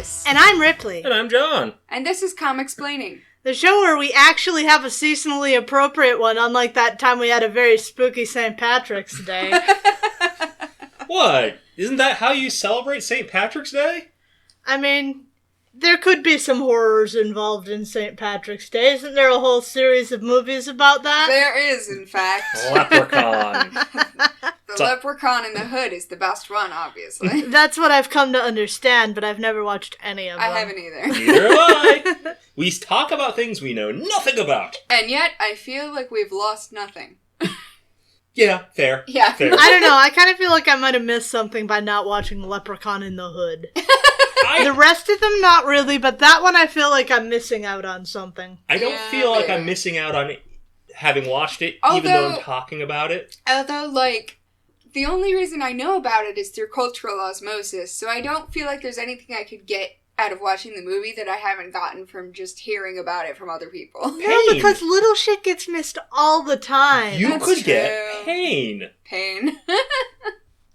Alice. And I'm Ripley. And I'm John. And this is Comicsplaining. The show where we actually have a seasonally appropriate one, unlike that time we had a very spooky St. Patrick's Day. What? Isn't that how you celebrate St. Patrick's Day? I mean, there could be some horrors involved in St. Patrick's Day. Isn't there a whole series of movies about that? There is, in fact. Leprechaun. The Leprechaun in the Hood is the best one, obviously. That's what I've come to understand, but I've never watched any of them. I haven't either. Neither have I. We talk about things we know nothing about. And yet, I feel like we've lost nothing. Yeah, fair. Yeah. Fair. I don't know. I kind of feel like I might have missed something by not watching Leprechaun in the Hood. The rest of them, not really, but that one I feel like I'm missing out on something. I don't feel like I'm missing out on it, having watched it, even though I'm talking about it. Although, the only reason I know about it is through cultural osmosis, so I don't feel like there's anything I could get out of watching the movie that I haven't gotten from just hearing about it from other people. No, because little shit gets missed all the time. You That's could true. get pain. Pain.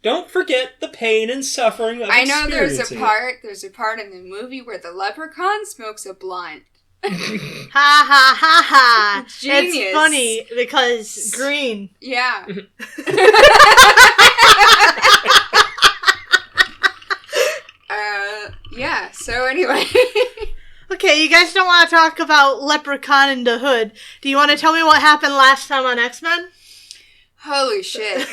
Don't forget the pain and suffering of I know there's experiencing a part in the movie where the leprechaun smokes a blunt. Ha ha ha ha. Genius. It's funny because green. Yeah. Yeah, so anyway. Okay, you guys don't want to talk about Leprechaun in the Hood. Do you want to tell me what happened last time on X-Men? Holy shit.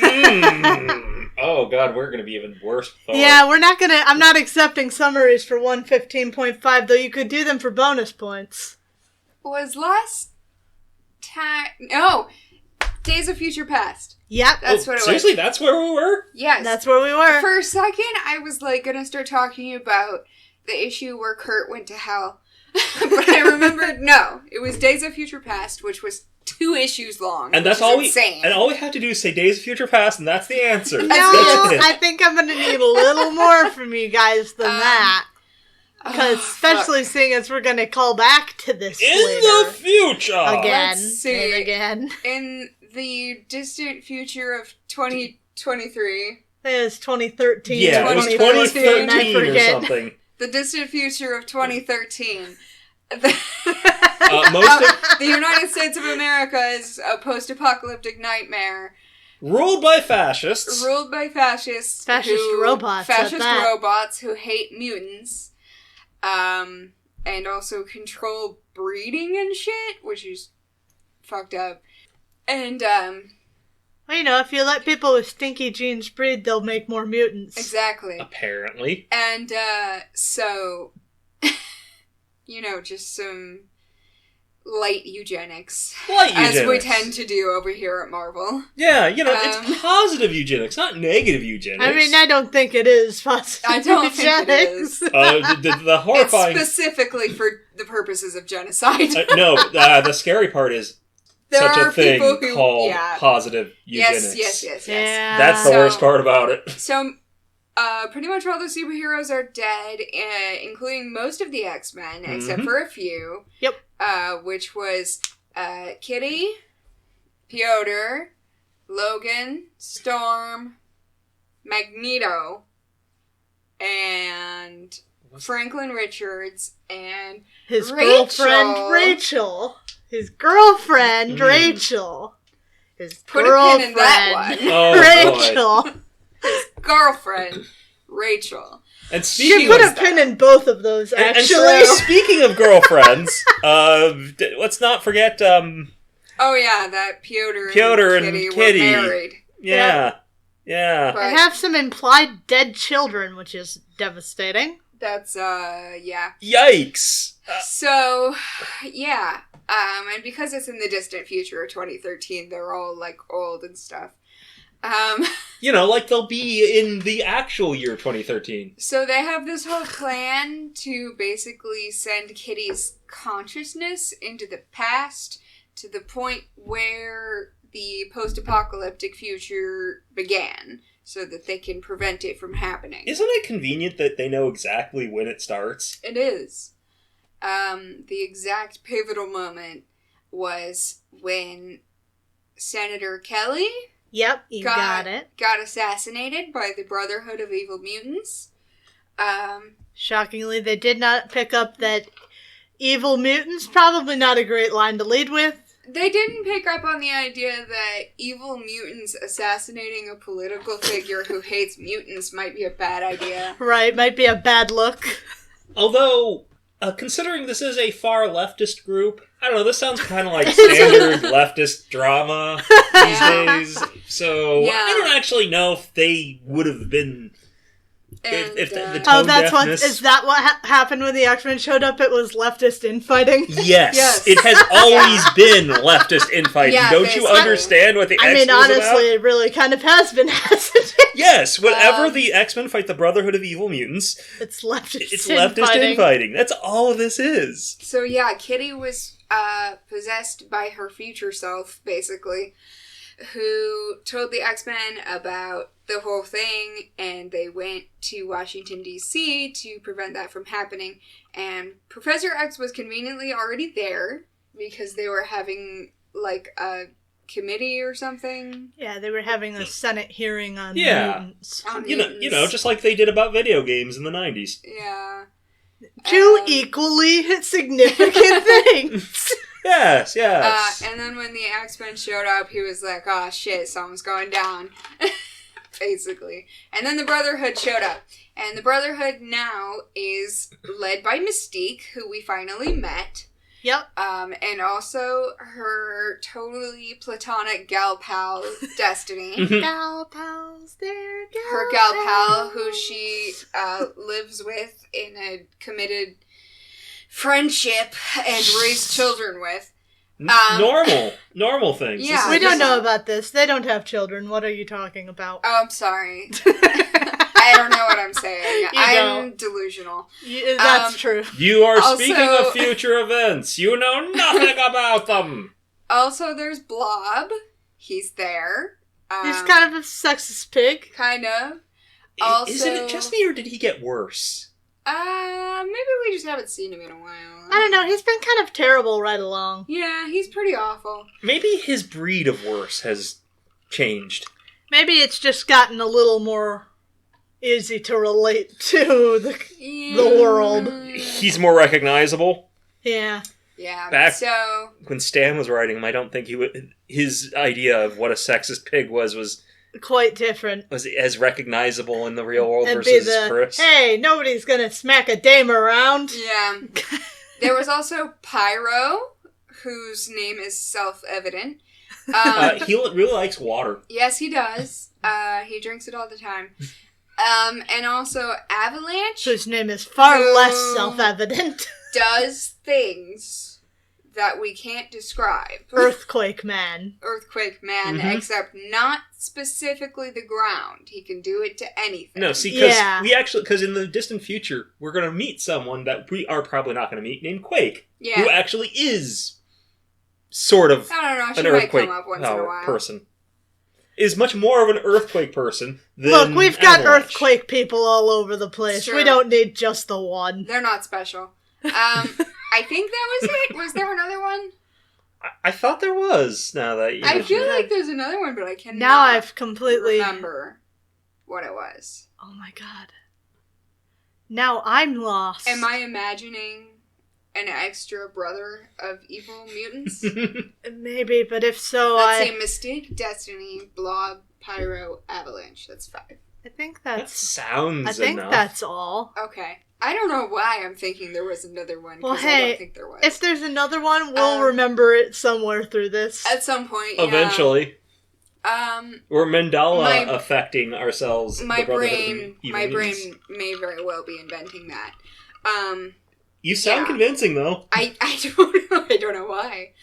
Oh god, we're gonna be even worse. Yeah, I'm not accepting summaries for 115.5, though you could do them for bonus points. Was last time... No! Days of Future Past. Yep. That's what it was. Seriously, that's where we were? Yes. That's where we were. For a second, I was, gonna start talking about the issue where Kurt went to hell. But I remembered, no. It was Days of Future Past, which was 2 issues long. And that's all insane. all we have to do is say Days of Future Past, and that's the answer. No, I think I'm going to need a little more from you guys than that. Because especially seeing as we're going to call back to this in later. the future! Again. Let's see. And again. In the distant future of 2023... It was 2013. Yeah, it was 2013 or something. The distant future of 2013. The United States of America is a post-apocalyptic nightmare. Ruled by fascists. Fascist robots who hate mutants. And also control breeding and shit, which is fucked up. And, well, if you let people with stinky genes breed, they'll make more mutants. Exactly. Apparently. And, so... just some light eugenics. As we tend to do over here at Marvel. Yeah, it's positive eugenics, not negative eugenics. I mean, I don't think it is positive I don't think it is. The horrifying... It's specifically for the purposes of genocide. No, the scary part is such a thing called positive eugenics. Yes. Yeah. That's the worst part about it. So... pretty much all the superheroes are dead, including most of the X-Men, except for a few. Yep. Which was Kitty, Piotr, Logan, Storm, Magneto, and Franklin Richards, and his Rachel. girlfriend Rachel. His girlfriend Rachel. His Put girlfriend a pin in that one. Oh, Rachel. boy. Girlfriend Rachel. And speaking You put a pin in both of those, actually. And speaking of girlfriends, let's not forget. Oh yeah, that Piotr and Kitty were married. Yeah. But I have some implied dead children, which is devastating. That's yeah. Yikes. So, yeah. And because it's in the distant future of 2013, they're all old and stuff. They'll be in the actual year 2013. So they have this whole plan to basically send Kitty's consciousness into the past to the point where the post-apocalyptic future began, so that they can prevent it from happening. Isn't it convenient that they know exactly when it starts? It is. The exact pivotal moment was when Senator Kelly... Yep, you got it. Got assassinated by the Brotherhood of Evil Mutants. Shockingly, they did not pick up that evil mutants, probably not a great line to lead with. They didn't pick up on the idea that evil mutants assassinating a political figure who hates mutants might be a bad idea. Right, might be a bad look. Although, considering this is a far leftist group, I don't know, this sounds kind of like standard leftist drama these days. So, I don't actually know if they would have been... If the tone deafness... Is that what happened when the X-Men showed up? It was leftist infighting? Yes. It has always been leftist infighting. Don't you understand what the X-Men is about? Honestly, it really kind of has been, hasn't it? Yes, whenever the X-Men fight the Brotherhood of Evil Mutants, it's leftist infighting. That's all this is. So Kitty was possessed by her future self, basically, who told the X-Men about the whole thing, and they went to Washington, D.C. to prevent that from happening. And Professor X was conveniently already there, because they were having, like, a committee or something. Yeah, they were having a Senate hearing on mutants. You know, just like they did about video games in the 90s. Yeah. Two equally significant things. Yes. And then when the X-Men showed up, he was like, oh shit, something's going down. Basically. And then the Brotherhood showed up. And the Brotherhood now is led by Mystique, who we finally met. Yep. And also her totally platonic gal pal, Destiny. Gal pals, they're gal Her gal pal, who she lives with in a committed friendship and raised children with. Normal things. Yeah, we don't know about this. They don't have children. What are you talking about? Oh, I'm sorry. I don't know what I'm saying. I'm delusional. That's true. You are speaking of future events. You know nothing about them. Also, there's Blob. He's there. He's kind of a sexist pig. Kind of. Isn't it just me, or did he get worse? Maybe we just haven't seen him in a while. I don't know. He's been kind of terrible right along. Yeah, he's pretty awful. Maybe his breed of worse has changed. Maybe it's just gotten a little more easy to relate to the world. He's more recognizable. Yeah. Yeah. Back when Stan was writing him, I don't think his idea of what a sexist pig was quite different. Was as recognizable in the real world versus Chris. Hey, nobody's gonna smack a dame around. Yeah. There was also Pyro, whose name is self-evident. He really likes water. Yes, he does. He drinks it all the time. And also Avalanche, whose name is far less self-evident. Does things that we can't describe. Earthquake Man, except not specifically the ground. He can do it to anything. No, see, because in the distant future, we're going to meet someone that we are probably not going to meet named Quake, who actually is sort of an earthquake person. Is much more of an earthquake person than Look, we've got Avalanche. Earthquake people all over the place. Sure. We don't need just the one. They're not special. I think that was it. Was there another one? I thought there was. Now that I feel like there's another one, but I cannot. Now I've completely remember what it was. Oh my god! Now I'm lost. Am I imagining an extra brother of evil mutants? Maybe, but if so, let's say Mystique, Destiny, Blob, Pyro, Avalanche. That's 5. I think that sounds. I think enough. That's all. Okay. I don't know why I'm thinking there was another one. Well, hey, I don't think there was. If there's another one, we'll remember it somewhere through this. At some point, eventually. We're Mandela affecting ourselves. My brain may very well be inventing that. You sound convincing, though. I don't know. I don't know why.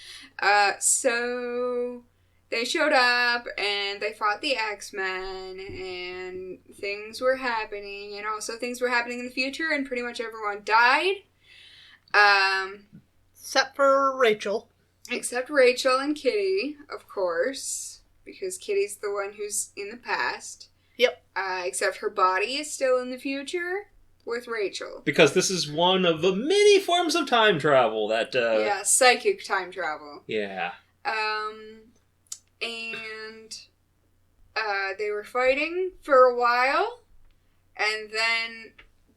So they showed up and they fought the X-Men and things were happening, and also things were happening in the future, and pretty much everyone died. Except for Rachel. Except Rachel and Kitty, of course, because Kitty's the one who's in the past. Yep. Except her body is still in the future with Rachel. Because this is one of the many forms of time travel that... yeah, psychic time travel. Yeah. And they were fighting for a while, and then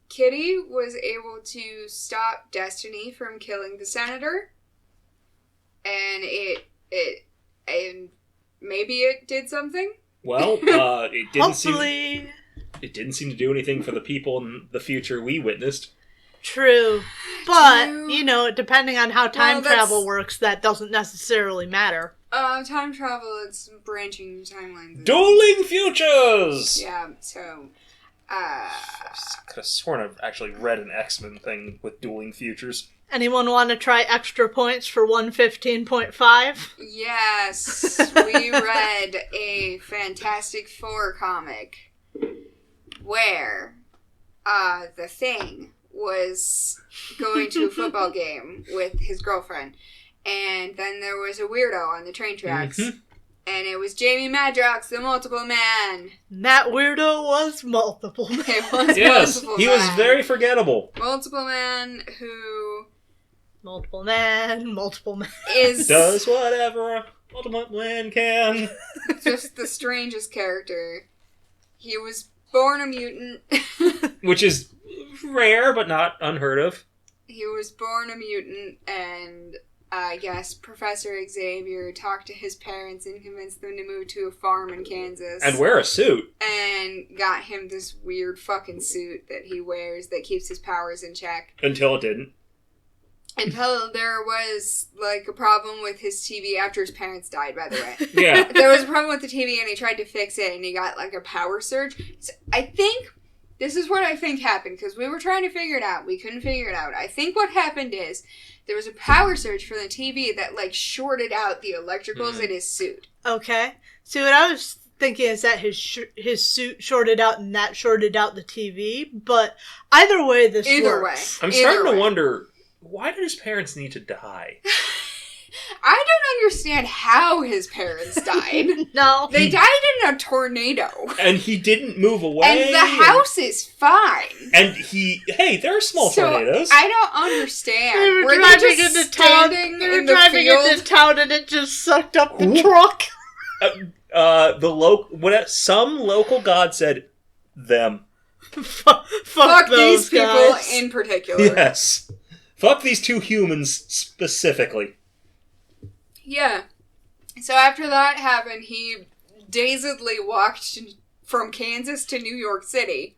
Kitty was able to stop Destiny from killing the senator, and and maybe it did something. Well, it didn't Hopefully. It didn't seem to do anything for the people in the future we witnessed. True. But, True. Depending on how time travel works, that doesn't necessarily matter. Time travel, it's branching timelines. Dueling futures! Yeah, so, I could have sworn I've actually read an X-Men thing with dueling futures. Anyone want to try extra points for 115.5? yes, we read a Fantastic Four comic where, the Thing was going to a football game with his girlfriend, and then there was a weirdo on the train tracks, and it was Jamie Madrox, the Multiple Man. That weirdo was Multiple Man. It was Yes, Multiple he Man. was very forgettable. Multiple Man who Multiple Man is Does whatever a multiple man can. just the strangest character. He was born a mutant. Which is rare, but not unheard of. He was born a mutant, and I guess Professor Xavier talked to his parents and convinced them to move to a farm in Kansas. And wear a suit. And got him this weird fucking suit that he wears that keeps his powers in check. Until it didn't. Until there was, like, a problem with his TV after his parents died, by the way. Yeah. There was a problem with the TV, and he tried to fix it, and he got, like, a power surge. So I think, this is what I think happened, because we were trying to figure it out. We couldn't figure it out. I think what happened is, there was a power surge from the TV that, like, shorted out the electricals in his suit. Okay. See, what I was thinking is that his suit shorted out and that shorted out the TV, but either way, this works. I'm starting to wonder, why did his parents need to die? I don't understand how his parents died. No. They died in a tornado. And he didn't move away. And the house is fine. And there are small tornadoes. I don't understand. They were driving into town. They were driving into town and it just sucked up the truck. Some local god said, them. Fuck these people guys. in particular. Yes. Fuck these two humans specifically. Yeah. So after that happened, he dazedly walked from Kansas to New York City.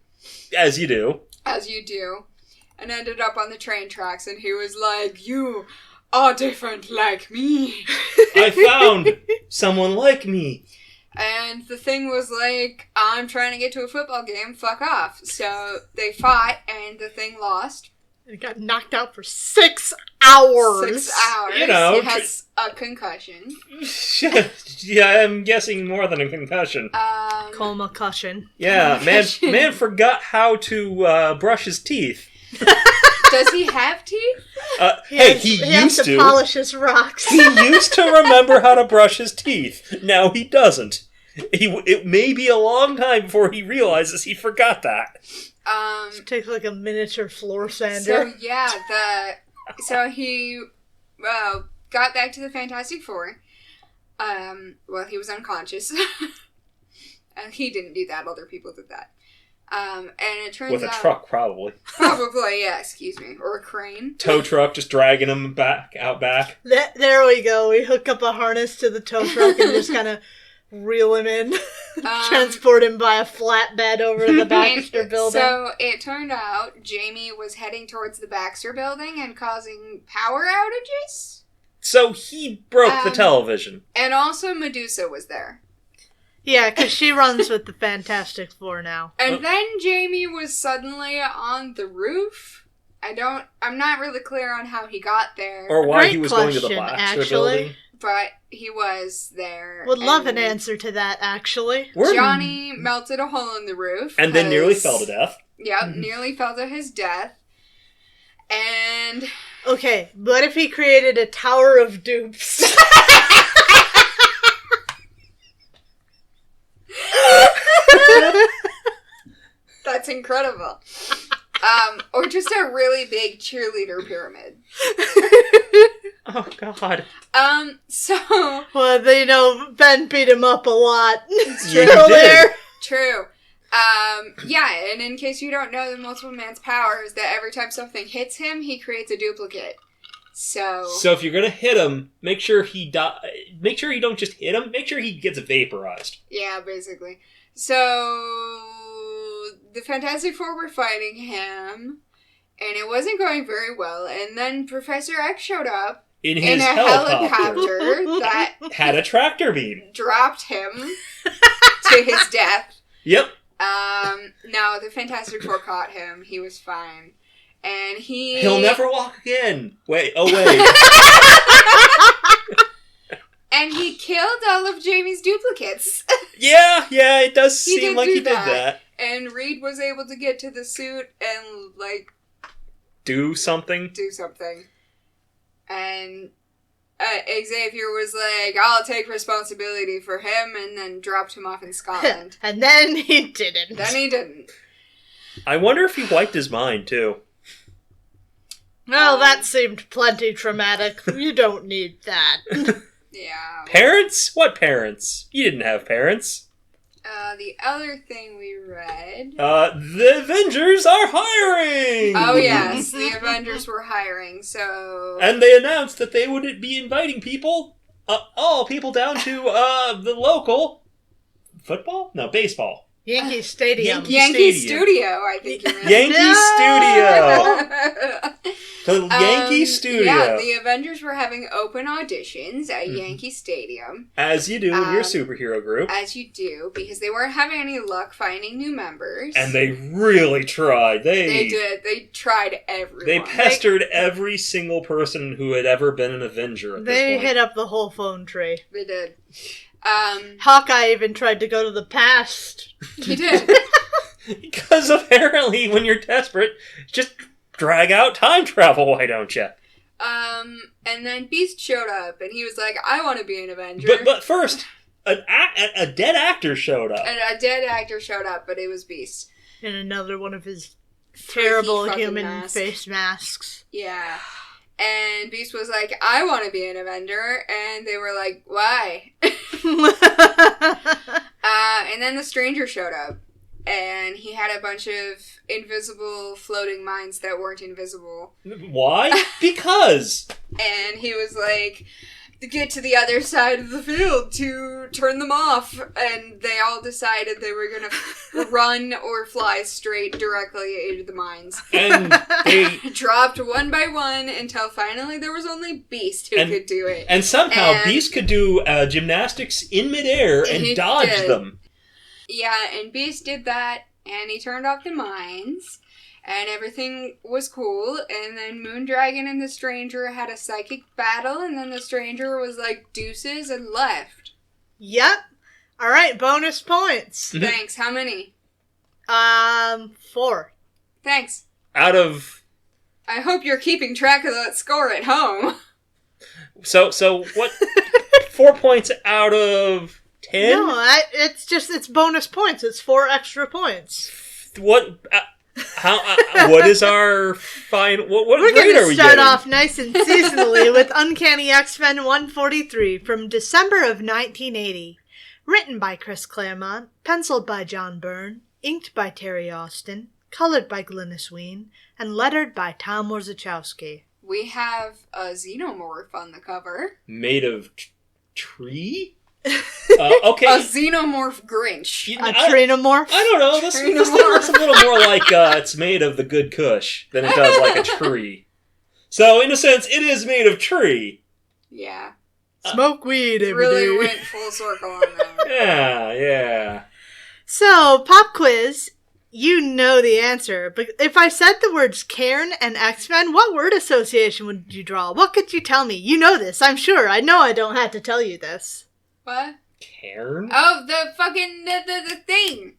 As you do. As you do. And ended up on the train tracks, and he was like, "You are different like me." I found someone like me. And the Thing was like, "I'm trying to get to a football game, fuck off." So they fought, and the Thing lost. He got knocked out for 6 hours. 6 hours. You know, he has a concussion. Yeah, I'm guessing more than a concussion. Coma-cussion. Yeah, man forgot how to brush his teeth. Does he have teeth? He used has to polish his rocks. He used to remember how to brush his teeth. Now he doesn't. It may be a long time before he realizes he forgot that. It takes like a miniature floor sander. So yeah, so he got back to the Fantastic Four. Well, he was unconscious. He didn't do that. Other people did that. And it turns out... With a truck, probably. Probably, yeah, excuse me. Or a crane. Tow truck just dragging him out back. There we go. We hook up a harness to the tow truck and just kind of reel him in. Transport him by a flatbed over the Baxter building. So it turned out Jamie was heading towards the Baxter building and causing power outages. So he broke the television. And also Medusa was there. Yeah, because she runs with the Fantastic Four now. And then Jamie was suddenly on the roof. I'm not really clear on how he got there. Or why he was going to the Baxter building. But he was there. Would love an answer to that, actually. Johnny melted a hole in the roof. And then nearly fell to death. Yep, nearly fell to his death. And... Okay, what if he created a tower of dupes? That's incredible. Or just a really big cheerleader pyramid. Oh, God. So... Well, Ben beat him up a lot. Yeah, he did. True. Yeah, and in case you don't know, the Multiple Man's power is that every time something hits him, he creates a duplicate. So if you're gonna hit him, make sure he Make sure you don't just hit him. Make sure he gets vaporized. Yeah, basically. So the Fantastic Four were fighting him, and it wasn't going very well. And then Professor X showed up in his helicopter that had a tractor beam, dropped him to his death. Yep. No, the Fantastic Four caught him. He was fine. And he'll never walk again. Wait. And he killed all of Jamie's duplicates. Yeah, it does seem like he did that. And Reed was able to get to the suit and, like... Do something. And Xavier was like, I'll take responsibility for him, and then dropped him off in Scotland. And then he didn't. I wonder if he wiped his mind, too. Well, that seemed plenty traumatic. You don't need that. Yeah. Parents? What parents? You didn't have parents. The other thing we read... the Avengers are hiring! Oh, yes. The Avengers were hiring, so... And they announced that they would be inviting people, all people down to, the local... Football? No, baseball. Yankee Stadium. Yankee Studio, I think you meant. Yankee Studio! The Yankee Studio. Yeah, the Avengers were having open auditions at Yankee Stadium. As you do in your superhero group. As you do, because they weren't having any luck finding new members. And they really tried. They did. They tried everyone. They pestered every single person who had ever been an Avenger at this point. They hit up the whole phone tree. They did. Hawkeye even tried to go to the past. He did. Because apparently when you're desperate, just drag out time travel, why don't you? And then Beast showed up, and he was like, I want to be an Avenger. But first, a dead actor showed up. And a dead actor showed up, but it was Beast. And another one of his terrible human face masks. Yeah. And Beast was like, I want to be an Avenger. And they were like, why? And then the Stranger showed up. And he had a bunch of invisible floating mines that weren't invisible. Why? Because! And he was like, to get to the other side of the field to turn them off. And they all decided they were going to run or fly straight directly into the mines. And they dropped one by one until finally there was only Beast who could do it. And somehow Beast could do gymnastics in midair and dodge them. Yeah, and Beast did that, and he turned off the mines, and everything was cool, and then Moondragon and the Stranger had a psychic battle, and then the Stranger was like, deuces, and left. Yep. Alright, bonus points. Thanks. How many? 4. Thanks. Out of... I hope you're keeping track of that score at home. So what? 4 points out of... 10? No, it's bonus points. It's 4 extra points. What? What is our fine? What We're grade are we getting? We're going to start off nice and seasonally with Uncanny X-Men 143 from December of 1980. Written by Chris Claremont, penciled by John Byrne, inked by Terry Austin, colored by Glynis Wein, and lettered by Tom Warzachowski. We have a xenomorph on the cover. Made of tree? Okay. A xenomorph Grinch. A trinomorph? I don't know. This looks a little more like it's made of the good kush than it does like a tree. So, in a sense, it is made of tree. Yeah. Smoke weed every really day. Went full circle on that. Yeah. So, pop quiz. You know the answer, but if I said the words Cairn and X-Men, what word association would you draw? What could you tell me? You know this, I'm sure. I know I don't have to tell you this. What? Cairn? Oh, the fucking, the thing.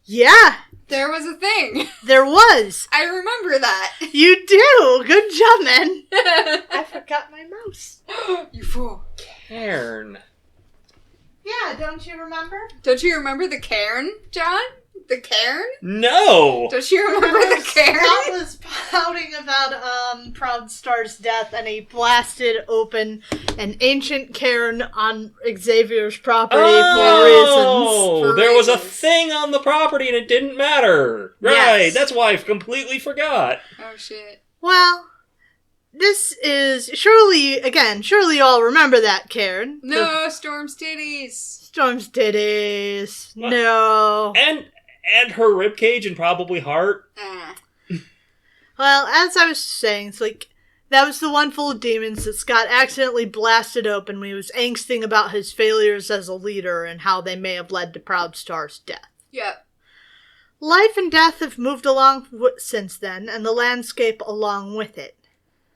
Yeah. There was a thing. There was. I remember that. You do. Good job, man. I forgot my mouse. You fool. Cairn. Yeah, don't you remember? Don't you remember the Cairn, John? The cairn? No! Don't you remember the cairn? Scott was pouting about Proudstar's death, and he blasted open an ancient cairn on Xavier's property for reasons. There was a thing on the property and it didn't matter. Right, Yes. that's why I completely forgot. Oh, shit. Well, this is surely you all remember that cairn. No, Storm's titties. Storm's titties. What? No. And her ribcage and probably heart. Well, as I was saying, it's like, that was the one full of demons that Scott accidentally blasted open when he was angsting about his failures as a leader and how they may have led to Proudstar's death. Yep. Life and death have moved along since then, and the landscape along with it.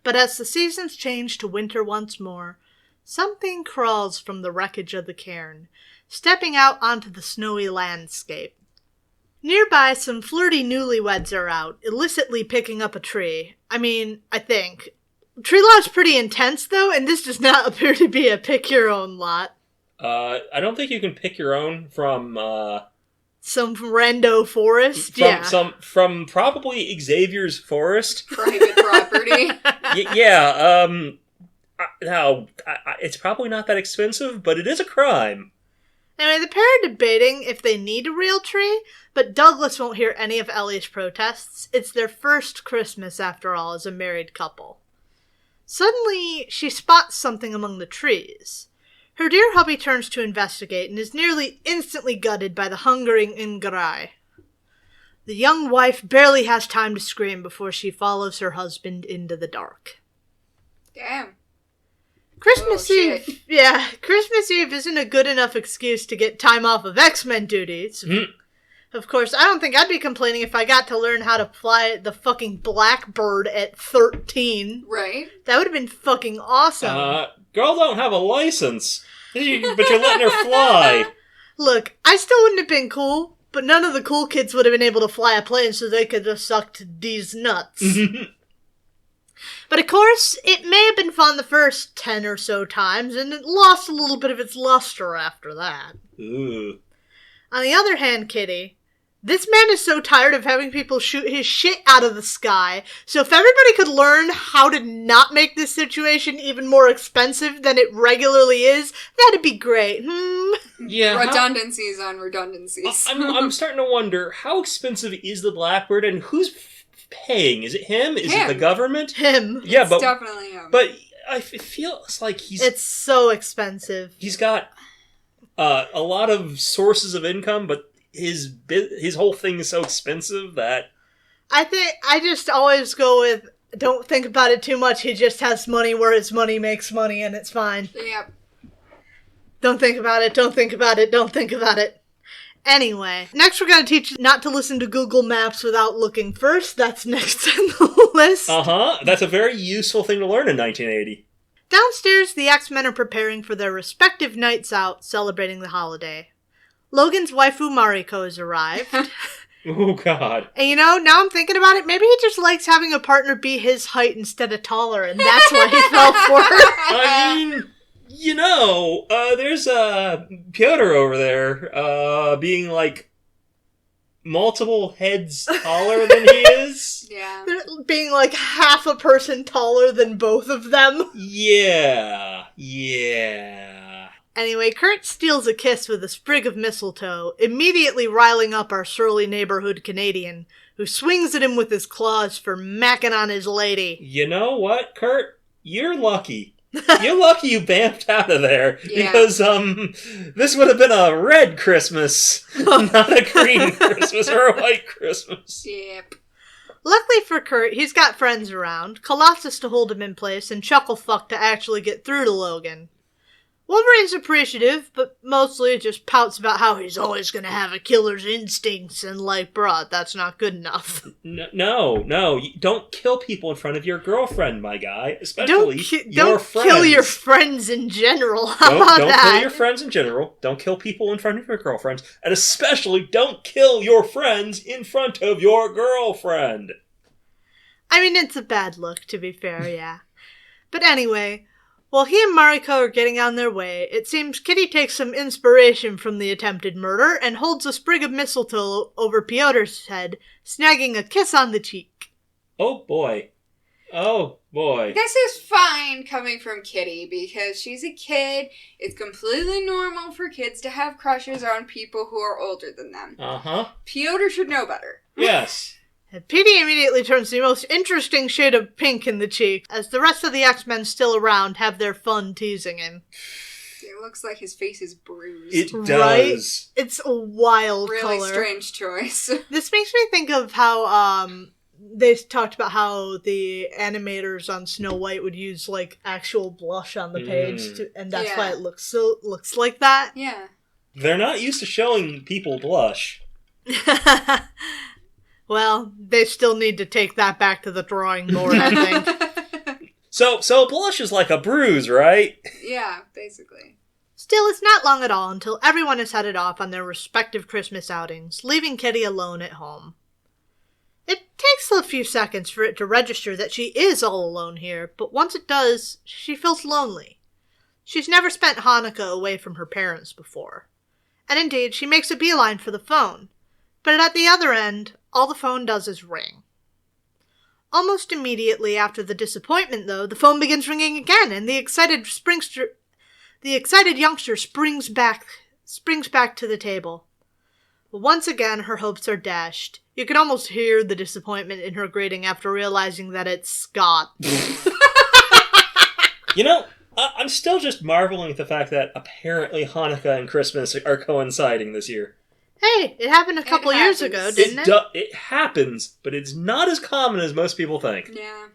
But as the seasons change to winter once more, something crawls from the wreckage of the cairn, stepping out onto the snowy landscape. Nearby, some flirty newlyweds are out, illicitly picking up a tree. I think. Tree lot's pretty intense, though, and this does not appear to be a pick-your-own lot. I don't think you can pick your own from, Some rando forest? From probably Xavier's forest. Private property. Now, it's probably not that expensive, but it is a crime. Anyway, the pair are debating if they need a real tree, but Douglas won't hear any of Ellie's protests. It's their first Christmas, after all, as a married couple. Suddenly, she spots something among the trees. Her dear hubby turns to investigate and is nearly instantly gutted by the hungering Ingrai. The young wife barely has time to scream before she follows her husband into the dark. Damn. Christmas shit. Eve. Yeah, Christmas Eve isn't a good enough excuse to get time off of X-Men duties. Of course, I don't think I'd be complaining if I got to learn how to fly the fucking Blackbird at 13. Right. That would have been fucking awesome. Girl don't have a license, but you're letting her fly. Look, I still wouldn't have been cool, but none of the cool kids would have been able to fly a plane, so they could have sucked these nuts. But of course, it may have been fun the first 10 or so times, and it lost a little bit of its luster after that. Ooh. On the other hand, Kitty, this man is so tired of having people shoot his shit out of the sky, so if everybody could learn how to not make this situation even more expensive than it regularly is, that'd be great. Yeah. Redundancies on redundancies. I'm starting to wonder, how expensive is the Blackbird, and who's paying? Is it him? Is it the government? Him. Yeah, it's definitely him. But it feels like It's so expensive. He's got a lot of sources of income, but his whole thing is so expensive that... I just always go with, don't think about it too much, he just has money where his money makes money, and it's fine. Yep. Don't think about it, don't think about it, don't think about it. Anyway, next we're going to teach you not to listen to Google Maps without looking first. That's next on the list. That's a very useful thing to learn in 1980. Downstairs, the X-Men are preparing for their respective nights out, celebrating the holiday. Logan's waifu Mariko has arrived. Oh, God. And now I'm thinking about it, maybe he just likes having a partner be his height instead of taller, and that's why he fell for her. I mean... there's Piotr over there, being like multiple heads taller than he is. Yeah. Being like half a person taller than both of them. Yeah. Anyway, Kurt steals a kiss with a sprig of mistletoe, immediately riling up our surly neighborhood Canadian, who swings at him with his claws for macking on his lady. You know what, Kurt? You're lucky. You're lucky you vamped out of there, because, this would have been a red Christmas, not a green Christmas or a white Christmas. Yep. Luckily for Kurt, he's got friends around, Colossus to hold him in place, and Chucklefuck to actually get through to Logan. Wolverine's appreciative, but mostly just pouts about how he's always gonna have a killer's instincts, and like, bruh, that's not good enough. No, don't kill people in front of your girlfriend, my guy. Especially your friends. Don't kill your friends in general. How about that? Don't kill your friends in general. Don't kill people in front of your girlfriends. And especially don't kill your friends in front of your girlfriend. I mean, it's a bad look, to be fair, yeah. But anyway... While he and Mariko are getting on their way, it seems Kitty takes some inspiration from the attempted murder and holds a sprig of mistletoe over Pyotr's head, snagging a kiss on the cheek. Oh boy. Oh boy. This is fine coming from Kitty because she's a kid. It's completely normal for kids to have crushes on people who are older than them. Uh-huh. Pyotr should know better. Yes. Petey immediately turns the most interesting shade of pink in the cheek, as the rest of the X-Men still around have their fun teasing him. It looks like his face is bruised. It does. Right? It's a wild really color. Strange choice. This makes me think of how, they talked about how the animators on Snow White would use, like, actual blush on the page, and that's why it looks like that. Yeah. They're not used to showing people blush. Well, they still need to take that back to the drawing board, I think. So blush is like a bruise, right? Yeah, basically. Still, it's not long at all until everyone is headed off on their respective Christmas outings, leaving Kitty alone at home. It takes a few seconds for it to register that she is all alone here, but once it does, she feels lonely. She's never spent Hanukkah away from her parents before. And indeed, she makes a beeline for the phone. But at the other end, all the phone does is ring. Almost immediately after the disappointment, though, the phone begins ringing again, and the excited youngster springs back to the table. But once again, her hopes are dashed. You can almost hear the disappointment in her greeting after realizing that it's Scott. You know, I'm still just marveling at the fact that apparently Hanukkah and Christmas are coinciding this year. Hey, it happened a couple years ago, didn't it? It happens, but it's not as common as most people think. Yeah.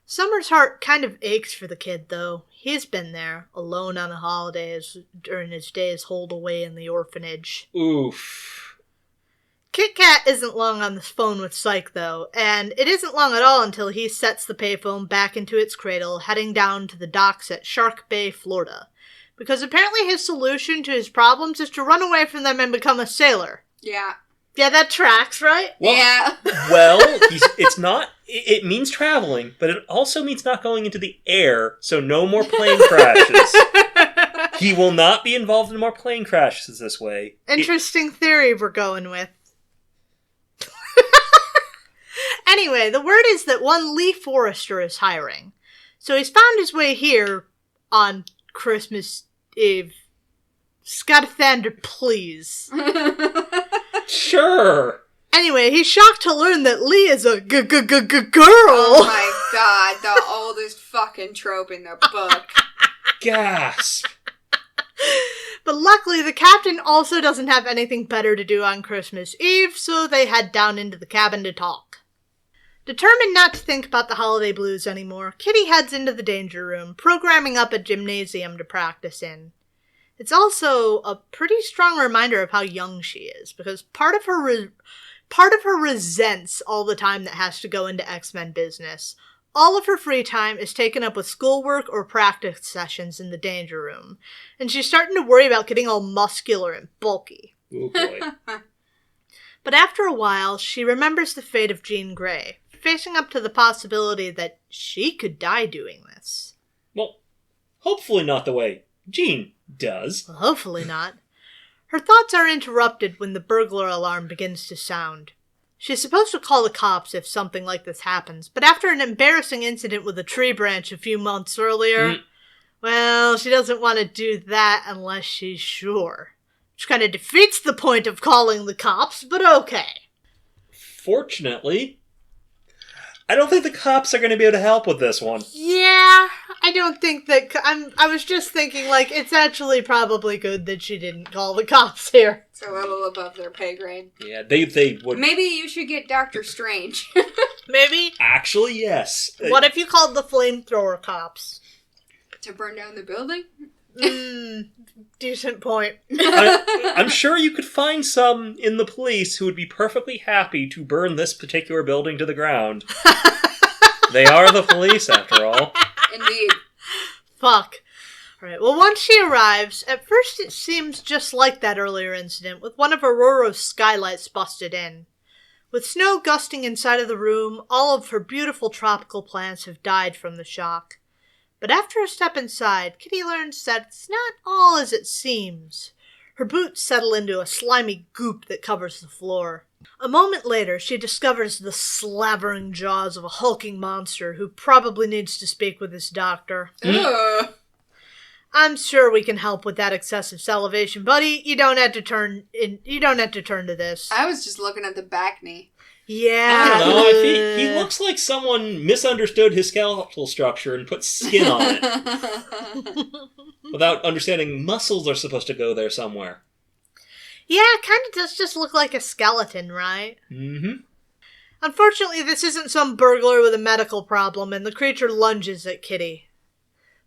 Summer's heart kind of aches for the kid, though. He's been there, alone on the holidays, during his days holed away in the orphanage. Oof. Kit Kat isn't long on the phone with Psyche, though, and it isn't long at all until he sets the payphone back into its cradle, heading down to the docks at Shark Bay, Florida. Because apparently his solution to his problems is to run away from them and become a sailor. Yeah. Yeah, that tracks, right? Well, yeah. Well, it means traveling, but it also means not going into the air, so no more plane crashes. He will not be involved in more plane crashes this way. Interesting theory we're going with. Anyway, the word is that one Lee Forrester is hiring. So he's found his way here on Christmas Eve. Scathathander, please. Sure. Anyway, he's shocked to learn that Lee is a girl. Oh my god, the oldest fucking trope in the book. Gasp. But luckily, the captain also doesn't have anything better to do on Christmas Eve, so they head down into the cabin to talk. Determined not to think about the holiday blues anymore, Kitty heads into the danger room, programming up a gymnasium to practice in. It's also a pretty strong reminder of how young she is, because part of her resents all the time that has to go into X-Men business. All of her free time is taken up with schoolwork or practice sessions in the danger room, and she's starting to worry about getting all muscular and bulky. Oh boy. But after a while, she remembers the fate of Jean Grey, facing up to the possibility that she could die doing this. Well, hopefully not the way Jean does. Well, hopefully not. Her thoughts are interrupted when the burglar alarm begins to sound. She's supposed to call the cops if something like this happens, but after an embarrassing incident with a tree branch a few months earlier, well, she doesn't want to do that unless she's sure. Which kind of defeats the point of calling the cops, but okay. Fortunately, I don't think the cops are going to be able to help with this one. Yeah, I don't think that... I was just thinking, like, it's actually probably good that she didn't call the cops here. It's a little above their pay grade. Yeah, they would... Maybe you should get Dr. Strange. Maybe? Actually, yes. What if you called the flamethrower cops? To burn down the building? Decent point. I'm sure you could find some in the police who would be perfectly happy to burn this particular building to the ground. They are the police, after all. Indeed. Fuck. Alright, well, once she arrives, at first it seems just like that earlier incident, with one of Aurora's skylights busted in. With snow gusting inside of the room, all of her beautiful tropical plants have died from the shock. But after a step inside, Kitty learns that it's not all as it seems. Her boots settle into a slimy goop that covers the floor. A moment later, she discovers the slavering jaws of a hulking monster who probably needs to speak with his doctor. Ugh. I'm sure we can help with that excessive salivation, buddy. You don't have to turn to this. I was just looking at the back knee. Yeah. I don't know. He looks like someone misunderstood his skeletal structure and put skin on it. Without understanding muscles are supposed to go there somewhere. Yeah, it kind of does just look like a skeleton, right? Mm-hmm. Unfortunately, this isn't some burglar with a medical problem, and the creature lunges at Kitty.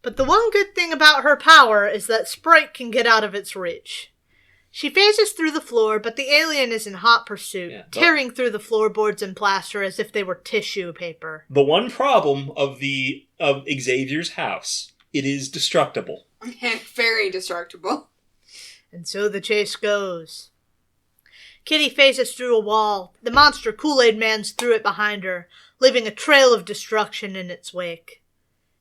But the one good thing about her power is that Sprite can get out of its reach. She phases through the floor, but the alien is in hot pursuit, tearing through the floorboards and plaster as if they were tissue paper. The one problem of Xavier's house, it is destructible. Very destructible. And so the chase goes. Kitty phases through a wall. The monster Kool-Aid Man's through it behind her, leaving a trail of destruction in its wake.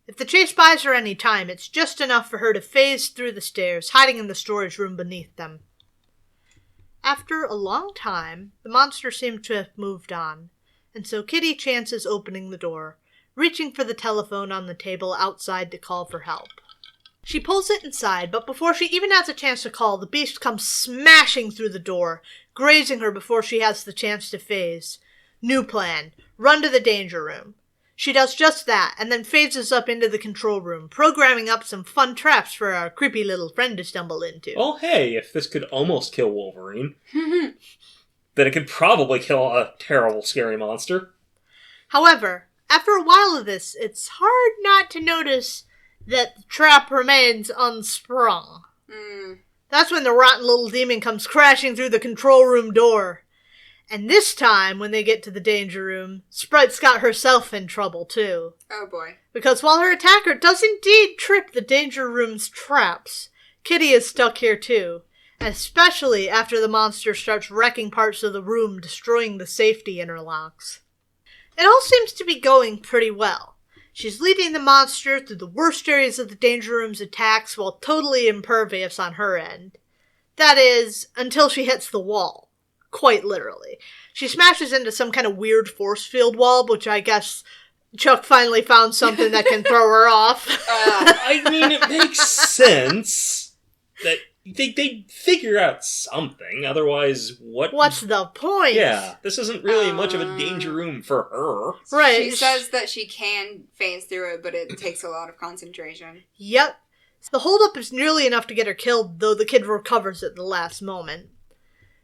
If the chase buys her any time, it's just enough for her to phase through the stairs, hiding in the storage room beneath them. After a long time, the monster seemed to have moved on, and so Kitty chances opening the door, reaching for the telephone on the table outside to call for help. She pulls it inside, but before she even has a chance to call, the beast comes smashing through the door, grazing her before she has the chance to phase. New plan. Run to the danger room. She does just that, and then phases up into the control room, programming up some fun traps for our creepy little friend to stumble into. Oh, hey, if this could almost kill Wolverine, then it could probably kill a terrible, scary monster. However, after a while of this, it's hard not to notice that the trap remains unsprung. That's when the rotten little demon comes crashing through the control room door. And this time, when they get to the danger room, Sprite's got herself in trouble, too. Oh, boy. Because while her attacker does indeed trip the danger room's traps, Kitty is stuck here, too. Especially after the monster starts wrecking parts of the room, destroying the safety interlocks. It all seems to be going pretty well. She's leading the monster through the worst areas of the danger room's attacks while totally impervious on her end. That is, until she hits the wall. Quite literally. She smashes into some kind of weird force field wall, which I guess Chuck finally found something that can throw her off. I mean, it makes sense that they figure out something. Otherwise, what's the point? Yeah, this isn't really much of a danger room for her. Right. She says that she can phase through it, but it takes a lot of concentration. Yep. The holdup is nearly enough to get her killed, though the kid recovers at the last moment.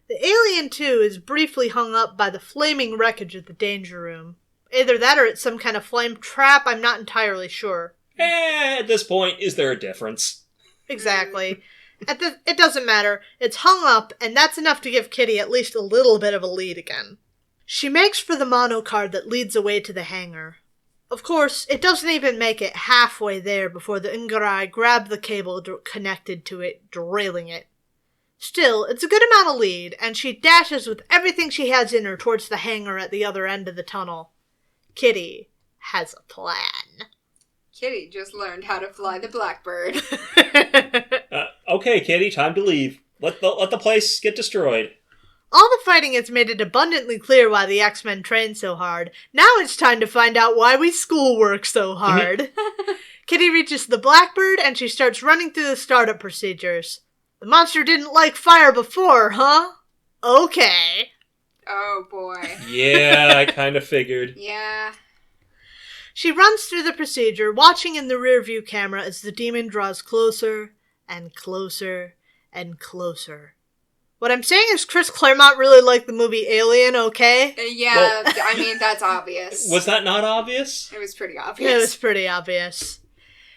The alien, too, is briefly hung up by the flaming wreckage of the danger room. Either that or it's some kind of flame trap, I'm not entirely sure. At this point, is there a difference? Exactly. It doesn't matter. It's hung up, and that's enough to give Kitty at least a little bit of a lead again. She makes for the mono card that leads away to the hangar. Of course, it doesn't even make it halfway there before the Ungarai grab the cable connected to it, derailing it. Still, it's a good amount of lead, and she dashes with everything she has in her towards the hangar at the other end of the tunnel. Kitty has a plan. Kitty just learned how to fly the Blackbird. Okay, Kitty, time to leave. Let the place get destroyed. All the fighting has made it abundantly clear why the X-Men train so hard. Now it's time to find out why we schoolwork so hard. Kitty reaches the Blackbird, and she starts running through the startup procedures. The monster didn't like fire before, huh? Okay. Oh, boy. Yeah, I kind of figured. Yeah. She runs through the procedure, watching in the rearview camera as the demon draws closer and closer and closer. What I'm saying is Chris Claremont really liked the movie Alien, okay? Yeah, well, I mean, that's obvious. Was that not obvious? It was pretty obvious. It was pretty obvious.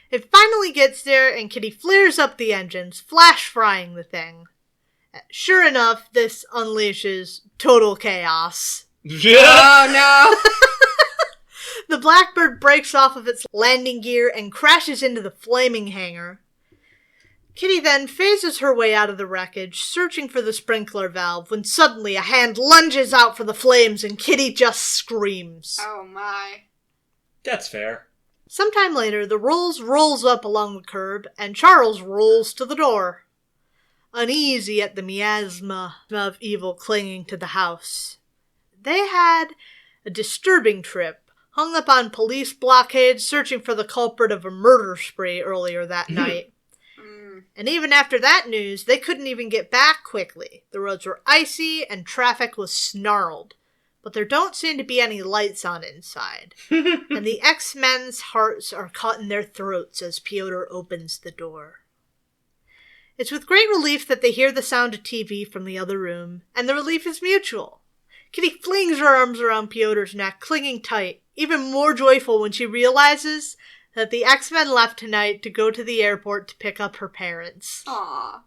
It finally gets there, and Kitty flares up the engines, flash frying the thing. Sure enough, this unleashes total chaos. Oh, no! The Blackbird breaks off of its landing gear and crashes into the flaming hangar. Kitty then phases her way out of the wreckage, searching for the sprinkler valve, when suddenly a hand lunges out for the flames and Kitty just screams. Oh, my. That's fair. Sometime later, the Rolls rolls up along the curb, and Charles rolls to the door, uneasy at the miasma of evil clinging to the house. They had a disturbing trip, hung up on police blockades searching for the culprit of a murder spree earlier that night. And even after that news, they couldn't even get back quickly. The roads were icy and traffic was snarled. But there don't seem to be any lights on inside. And the X-Men's hearts are caught in their throats as Piotr opens the door. It's with great relief that they hear the sound of TV from the other room, and the relief is mutual. Kitty flings her arms around Piotr's neck, clinging tight, even more joyful when she realizes that the X-Men left tonight to go to the airport to pick up her parents. Aww.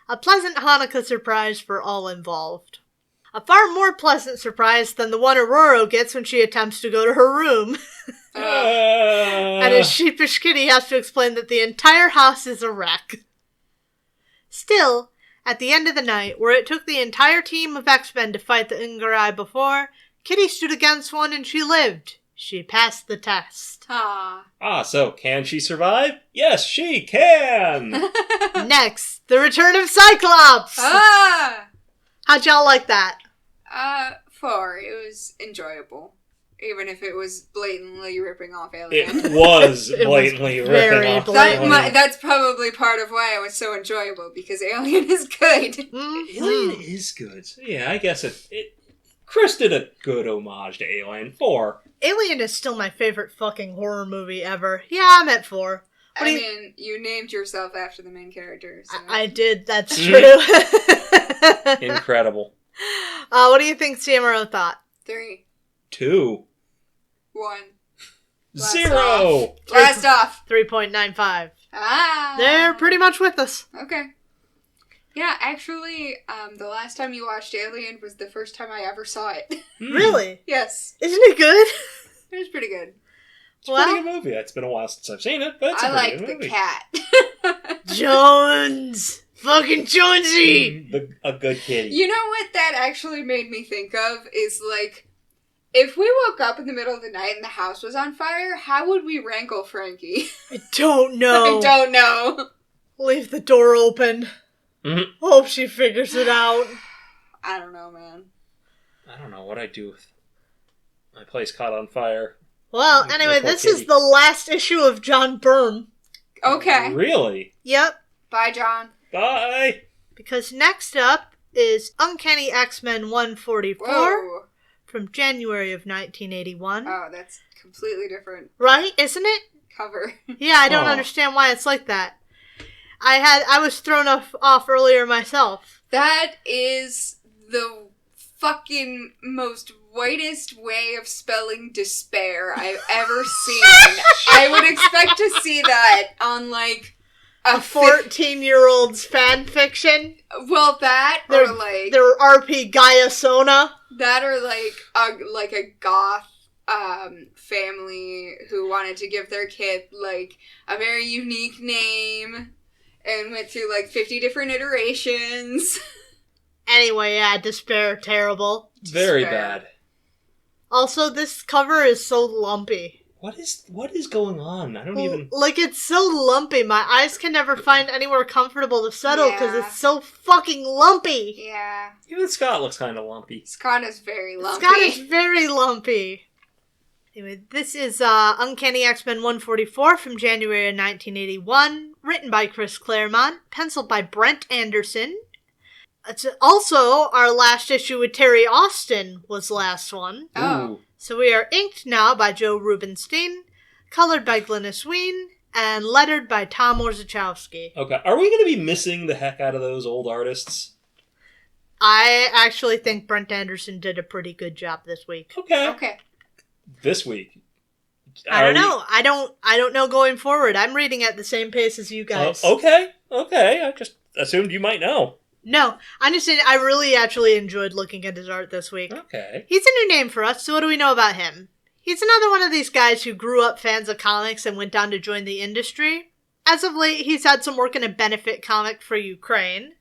A pleasant Hanukkah surprise for all involved. A far more pleasant surprise than the one Aurora gets when she attempts to go to her room. And a sheepish Kitty has to explain that the entire house is a wreck. Still, at the end of the night, where it took the entire team of X-Men to fight the Ungarai before, Kitty stood against one and she lived. She passed the test. So can she survive? Yes, she can! Next, the return of Cyclops! How'd y'all like that? 4. It was enjoyable. Even if it was blatantly ripping off Alien. It was blatantly ripping off Alien. That's probably part of why it was so enjoyable, because Alien is good. Mm-hmm. Alien is good. Yeah, I guess Chris did a good homage to Alien. 4. Alien is still my favorite fucking horror movie ever. Yeah, I'm at 4. You named yourself after the main character. So. I did, that's true. Incredible. What do you think Samaro thought? 3. 2. 1. 0. Blast off. 3.95. They're pretty much with us. Okay. Yeah, actually, the last time you watched Alien was the first time I ever saw it. Really? Yes. Isn't it good? It was pretty good. It's a pretty good movie. It's been a while since I've seen it, but it's a pretty good movie. I like the cat. Jones! Fucking Jonesy! A good kitty. You know what that actually made me think of is, like, if we woke up in the middle of the night and the house was on fire, how would we rankle Frankie? I don't know. I don't know. Leave the door open. Mm-hmm. Hope she figures it out. I don't know, man. I don't know what I'd do if my place caught on fire. Well, anyway, this is the last issue of John Byrne. Okay. Really? Yep. Bye, John. Bye! Because next up is Uncanny X-Men 144 Whoa. from January of 1981. Oh, that's completely different. Right? Isn't it? Cover. Yeah, I don't understand why it's like that. I was thrown off earlier myself. That is the fucking most whitest way of spelling despair I've ever seen. I would expect to see that on, like, a 14-year-old's fan fiction. Well, that or like they're RP Gaia Sona. That or like a goth family who wanted to give their kid like a very unique name and went through like 50 different iterations. Anyway, yeah, despair, terrible. Very bad. Also, this cover is so lumpy. What is going on? I don't even... Like, it's so lumpy. My eyes can never find anywhere comfortable to settle because it's so fucking lumpy. Yeah. Even Scott looks kind of lumpy. Scott is very lumpy. Scott is very lumpy. Anyway, this is Uncanny X-Men 144 from January of 1981. Written by Chris Claremont. Penciled by Brent Anderson. It's also our last issue with Terry Austin was the last one. Oh. Ooh. So we are inked now by Joe Rubinstein, colored by Glynis Wein, and lettered by Tom Orzechowski. Okay, are we going to be missing the heck out of those old artists? I actually think Brent Anderson did a pretty good job this week. Okay. This week. I don't know. I don't know going forward. I'm reading at the same pace as you guys. Okay. I just assumed you might know. No, I'm just saying I really actually enjoyed looking at his art this week. Okay. He's a new name for us, so what do we know about him? He's another one of these guys who grew up fans of comics and went down to join the industry. As of late, he's had some work in a benefit comic for Ukraine.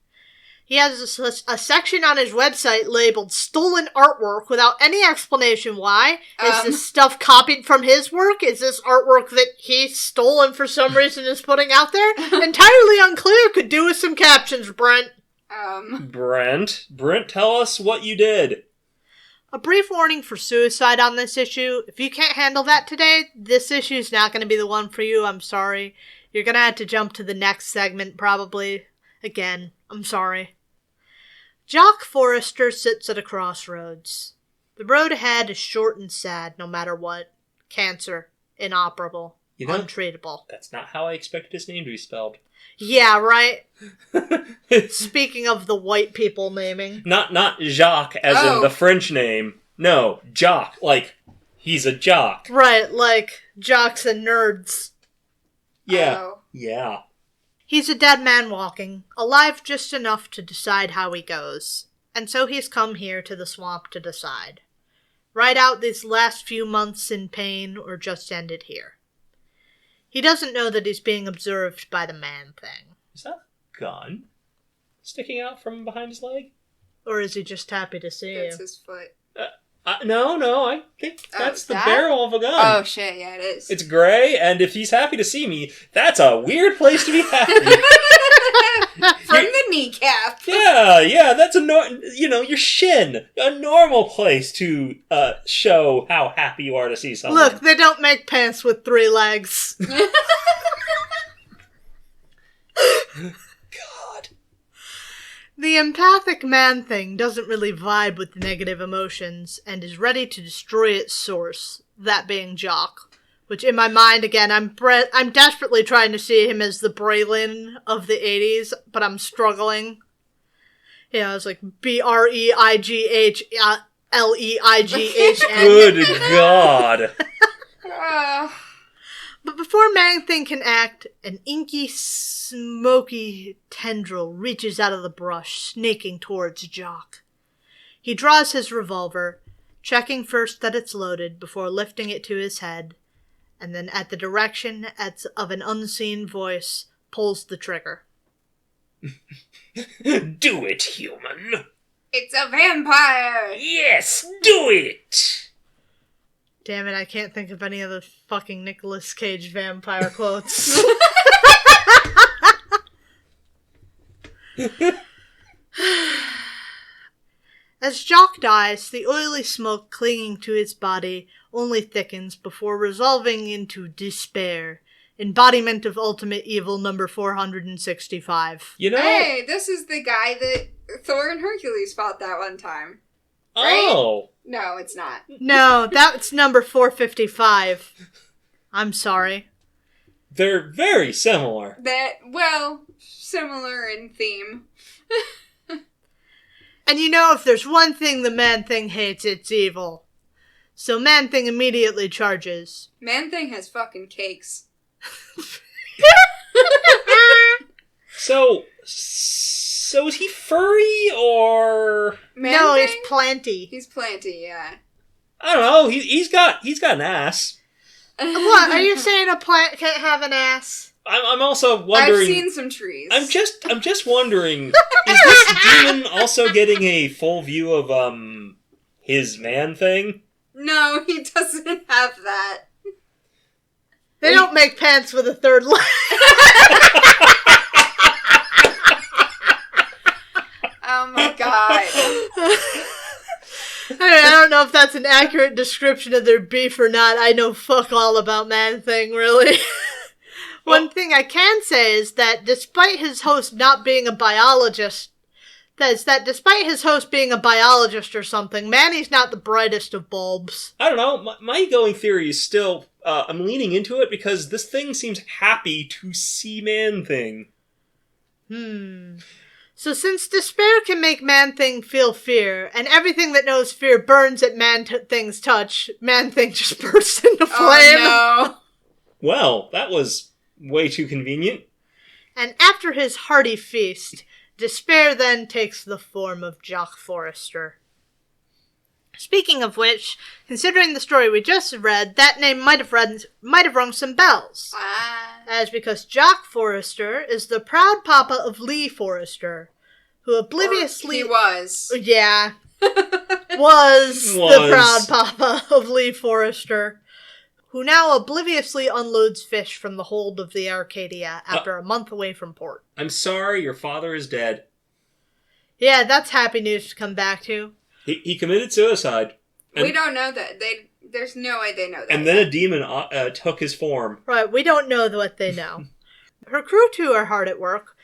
He has a section on his website labeled Stolen Artwork without any explanation why. Is this stuff copied from his work? Is this artwork that he's stolen for some reason is putting out there? Entirely unclear. Could do with some captions, Brent. Brent, tell us what you did. A brief warning for suicide on this issue. If you can't handle that today, this issue's not going to be the one for you. I'm sorry. You're going to have to jump to the next segment, probably. Again, I'm sorry. Jock Forrester sits at a crossroads. The road ahead is short and sad, no matter what. Cancer. Inoperable. Untreatable. That's not how I expected his name to be spelled. Yeah, right? Speaking of the white people naming. Not Jacques, as in the French name. No, Jock, like, he's a jock. Right, like jocks and nerds. Yeah, yeah. He's a dead man walking, alive just enough to decide how he goes. And so he's come here to the swamp to decide. Ride out these last few months in pain or just end it here. He doesn't know that he's being observed by the Man-Thing. Is that a gun sticking out from behind his leg? Or is he just happy to see you? That's his foot. No, I think that's the barrel of a gun. Oh, shit, yeah, it is. It's gray, and if he's happy to see me, that's a weird place to be happy. From the kneecap. Yeah, that's your shin. A normal place to show how happy you are to see someone. Look, they don't make pants with 3 legs. God. The empathic Man-Thing doesn't really vibe with negative emotions and is ready to destroy its source, that being Jock. Which, in my mind, again, I'm desperately trying to see him as the Braylon of the 80s, but I'm struggling. Yeah, it's like BREIGHLEIGHN. Good God. But before Man-Thing can act, an inky, smoky tendril reaches out of the brush, snaking towards Jock. He draws his revolver, checking first that it's loaded before lifting it to his head, and then at the direction of an unseen voice, pulls the trigger. Do it, human. It's a vampire! Yes, do it! Damn it, I can't think of any other fucking Nicolas Cage vampire quotes. As Jock dies, the oily smoke clinging to his body only thickens before resolving into despair, embodiment of ultimate evil number 465. Hey, this is the guy that Thor and Hercules fought that one time. Oh! Right? No, it's not. No, that's number 455. I'm sorry. They're very similar. Similar in theme. And if there's one thing the Man-Thing hates, it's evil. So Man-Thing immediately charges. Man-Thing has fucking cakes. So is he furry, or... No, he's planty. He's planty, yeah. I don't know, he's got an ass. What, are you saying a plant can't have an ass? I'm also wondering... I've seen some trees. I'm just wondering, is this demon also getting a full view of, his Man-Thing? No, he doesn't have that. They don't make pants with a third leg. Oh my god. I don't know if that's an accurate description of their beef or not. I know fuck all about Man-Thing, really. One thing I can say is that despite his host not being a biologist, or something, Manny's not the brightest of bulbs. I don't know. My going theory is still, I'm leaning into it because this thing seems happy to see Man-Thing. So since despair can make Man-Thing feel fear, and everything that knows fear burns at Man-Thing's touch, Man-Thing just bursts into flame. Oh no. Well, that was way too convenient. And after his hearty feast, despair then takes the form of Jock Forrester. Speaking of which, considering the story we just read, that name might have rung some bells. As because Jock Forrester is the proud papa of Lee Forrester, who obliviously... He was. Yeah. was the proud papa of Lee Forrester, who now obliviously unloads fish from the hold of the Arcadia after a month away from port. I'm sorry, your father is dead. Yeah, that's happy news to come back to. He committed suicide. We don't know that. There's no way they know that. And then a demon took his form. Right, we don't know what they know. Her crew, too, are hard at work,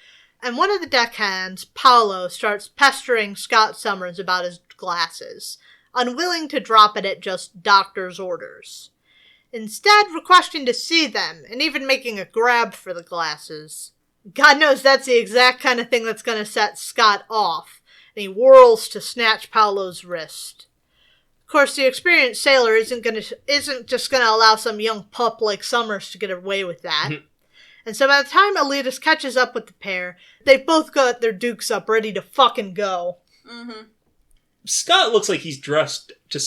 and one of the deckhands, Paolo, starts pestering Scott Summers about his glasses, unwilling to drop it at just doctor's orders. Instead, requesting to see them, and even making a grab for the glasses. God knows that's the exact kind of thing that's going to set Scott off, and he whirls to snatch Paolo's wrist. Of course, the experienced sailor isn't just going to allow some young pup like Summers to get away with that. And so by the time Elitis catches up with the pair, they've both got their dukes up ready to fucking go. Mm-hmm. Scott looks like he's dressed to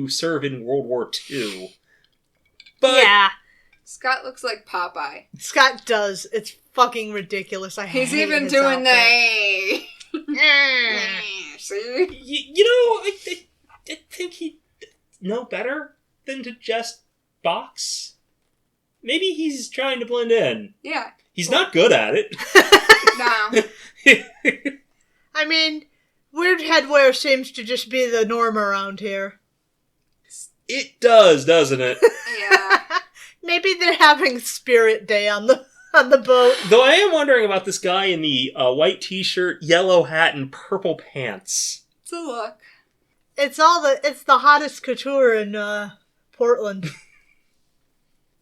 serve in World War II. But yeah. Scott looks like Popeye. Think does. It's fucking ridiculous. He's even doing the... See? I think he'd know better than to just box. Maybe he's trying to blend in. Yeah. He's not good at it. No. I mean, weird headwear seems to just be the norm around here. It does, doesn't it? Yeah. Maybe they're having Spirit Day on the boat. Though I am wondering about this guy in the white t-shirt, yellow hat, and purple pants. It's a look. It's the hottest couture in Portland.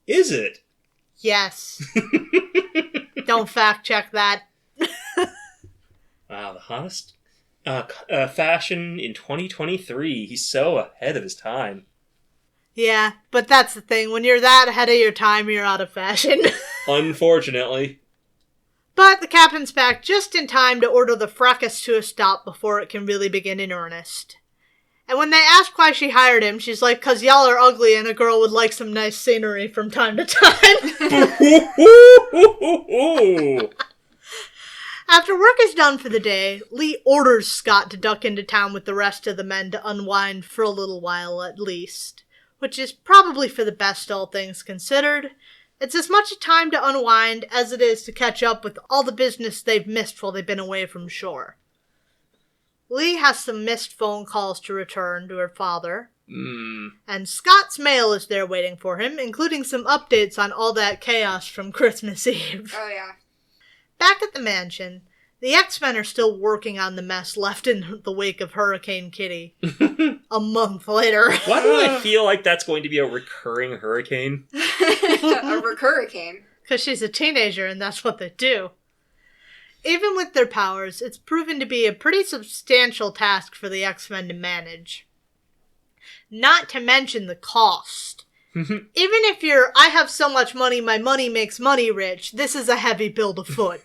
Is it? Yes. Don't fact check that. Wow, the hottest fashion in 2023. He's so ahead of his time. Yeah, but that's the thing. When you're that ahead of your time, you're out of fashion. Unfortunately. But the captain's back just in time to order the fracas to a stop before it can really begin in earnest. And when they ask why she hired him, she's like, 'cause y'all are ugly and a girl would like some nice scenery from time to time. After work is done for the day, Lee orders Scott to duck into town with the rest of the men to unwind for a little while at least. Which is probably for the best, all things considered. It's as much a time to unwind as it is to catch up with all the business they've missed while they've been away from shore. Lee has some missed phone calls to return to her father. And Scott's mail is there waiting for him, including some updates on all that chaos from Christmas Eve. Oh, yeah. Back at the mansion, the X-Men are still working on the mess left in the wake of Hurricane Kitty. A month later. Why do I feel like that's going to be a recurring hurricane? A recurricane. Because she's a teenager and that's what they do. Even with their powers, it's proven to be a pretty substantial task for the X-Men to manage. Not to mention the cost. Even if you're, I have so much money, my money makes money rich, this is a heavy bill to foot.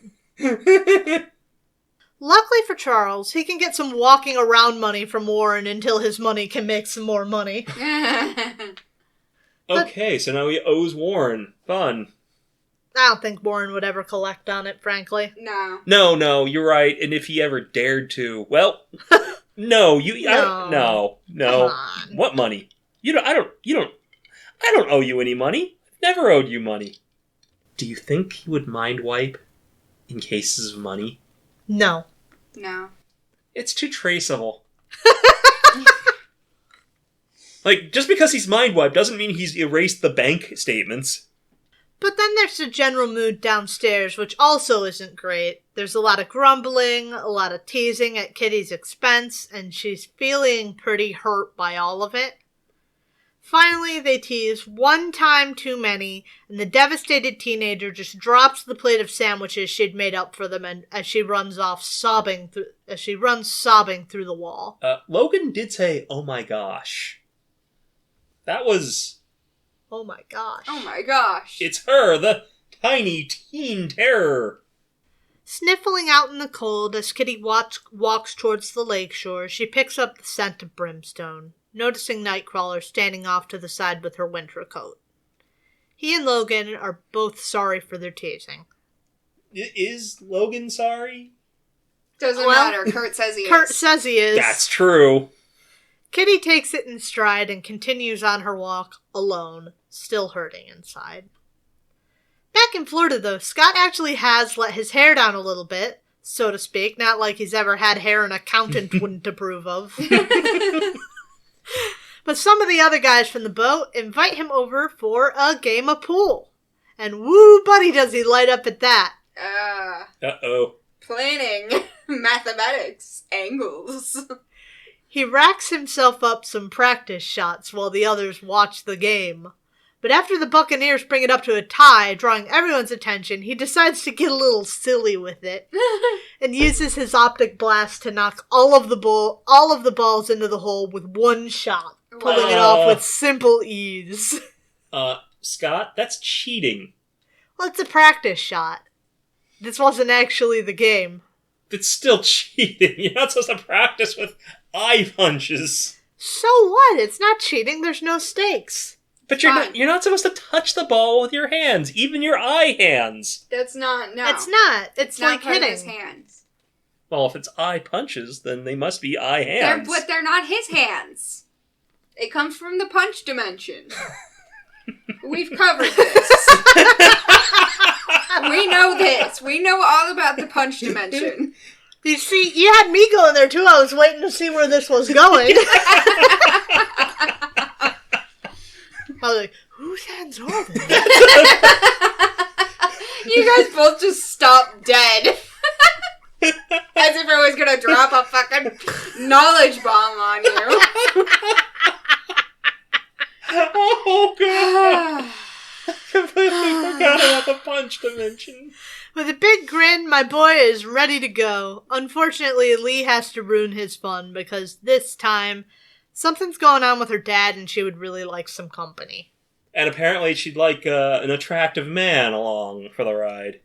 Luckily for Charles, he can get some walking around money from Warren until his money can make some more money. Okay, so now he owes Warren. Fun. I don't think Warren would ever collect on it, frankly. No. No, you're right. And if he ever dared to, well, no, no. Come on. What money? I don't owe you any money. I've never owed you money. Do you think he would mind wipe in cases of money? No. No. It's too traceable. Like, just because he's mind wiped doesn't mean he's erased the bank statements. But then there's the general mood downstairs, which also isn't great. There's a lot of grumbling, a lot of teasing at Kitty's expense, and she's feeling pretty hurt by all of it. Finally, they tease one time too many, and the devastated teenager just drops the plate of sandwiches she'd made up for them as she runs sobbing through the wall. Logan did say, "Oh my gosh." That was... Oh my gosh. Oh my gosh. It's her, the tiny teen terror. Sniffling out in the cold as Kitty walks towards the lakeshore, she picks up the scent of brimstone, noticing Nightcrawler standing off to the side with her winter coat. He and Logan are both sorry for their teasing. Is Logan sorry? Doesn't matter. Kurt says he is. Kurt says he is. That's true. Kitty takes it in stride and continues on her walk alone, still hurting inside. Back in Florida, though, Scott actually has let his hair down a little bit, so to speak, not like he's ever had hair an accountant wouldn't approve of. But some of the other guys from the boat invite him over for a game of pool. And woo, buddy, does he light up at that. Uh-oh. Planning. Mathematics. Angles. He racks himself up some practice shots while the others watch the game. But after the Buccaneers bring it up to a tie, drawing everyone's attention, he decides to get a little silly with it and uses his optic blast to knock all of the balls into the hole with one shot, pulling it off with simple ease. Scott, that's cheating. Well, it's a practice shot. This wasn't actually the game. It's still cheating. You're not supposed to practice with eye punches. So what? It's not cheating. There's no stakes. But you're not supposed to touch the ball with your hands, even your eye hands. That's not, no. It's not. It's not like part hitting. of his hands. Well, if it's eye punches, then they must be eye hands. But they're not his hands. It comes from the punch dimension. We've covered this. We know this. We know all about the punch dimension. You see, you had me going there too. I was waiting to see where this was going. I was like, whose hands are they? You guys both just stopped dead. As if I was gonna drop a fucking knowledge bomb on you. Oh, God. I completely forgot about the punch dimension. With a big grin, my boy is ready to go. Unfortunately, Lee has to ruin his fun because this time, something's going on with her dad and she would really like some company. And apparently she'd like an attractive man along for the ride.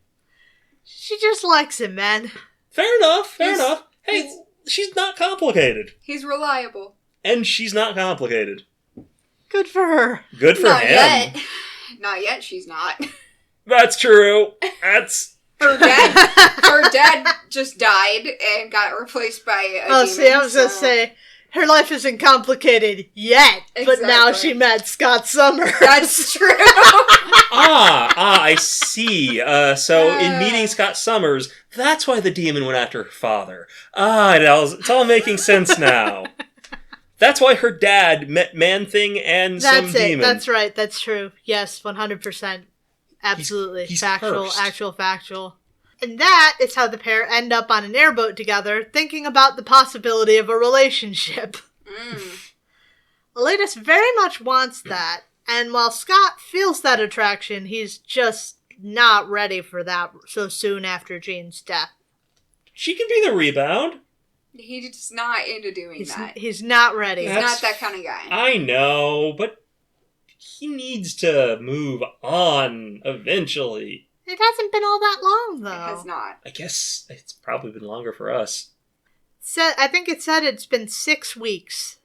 She just likes him, man. Fair enough. Hey, she's not complicated. He's reliable. And she's not complicated. Good for her. Good for Not him. yet. Not yet, she's not. That's true. That's... Her dad just died and got replaced by a demon. See, I was going to say, her life isn't complicated yet, but now she met Scott Summers. That's true. I see. So in meeting Scott Summers, that's why the demon went after her father. It's all making sense now. That's why her dad met Man-Thing and some demon. That's right. That's true. Yes, 100%. Absolutely. He's factual, cursed. actual, factual. And that is how the pair end up on an airboat together, thinking about the possibility of a relationship. Aletus very much wants that, and while Scott feels that attraction, he's just not ready for that so soon after Jean's death. She can be the rebound. He's just not into doing that. He's not ready. He's not that kind of guy. I know, but he needs to move on eventually. It hasn't been all that long, though. It has not. I guess it's probably been longer for us. I think it said it's been 6 weeks.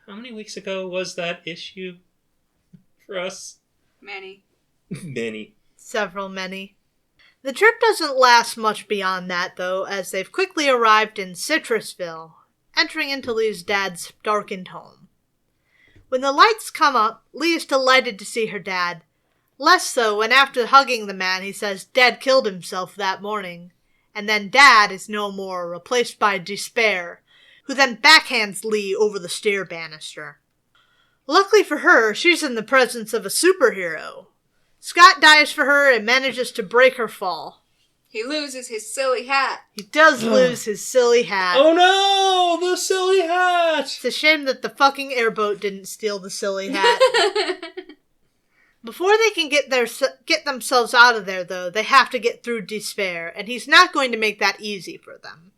How many weeks ago was that issue for us? Many. Many. Many. The trip doesn't last much beyond that, though, as they've quickly arrived in Citrusville, entering into Lee's dad's darkened home. When the lights come up, Lee is delighted to see her dad. Less so when after hugging the man he says Dad killed himself that morning. And then Dad is no more, replaced by Despair, who then backhands Lee over the stair banister. Luckily for her, she's in the presence of a superhero. Scott dives for her and manages to break her fall. He loses his silly hat. He does lose his silly hat. Oh no! The silly hat! It's a shame that the fucking airboat didn't steal the silly hat. Before they can get themselves out of there, though, they have to get through Despair, and he's not going to make that easy for them.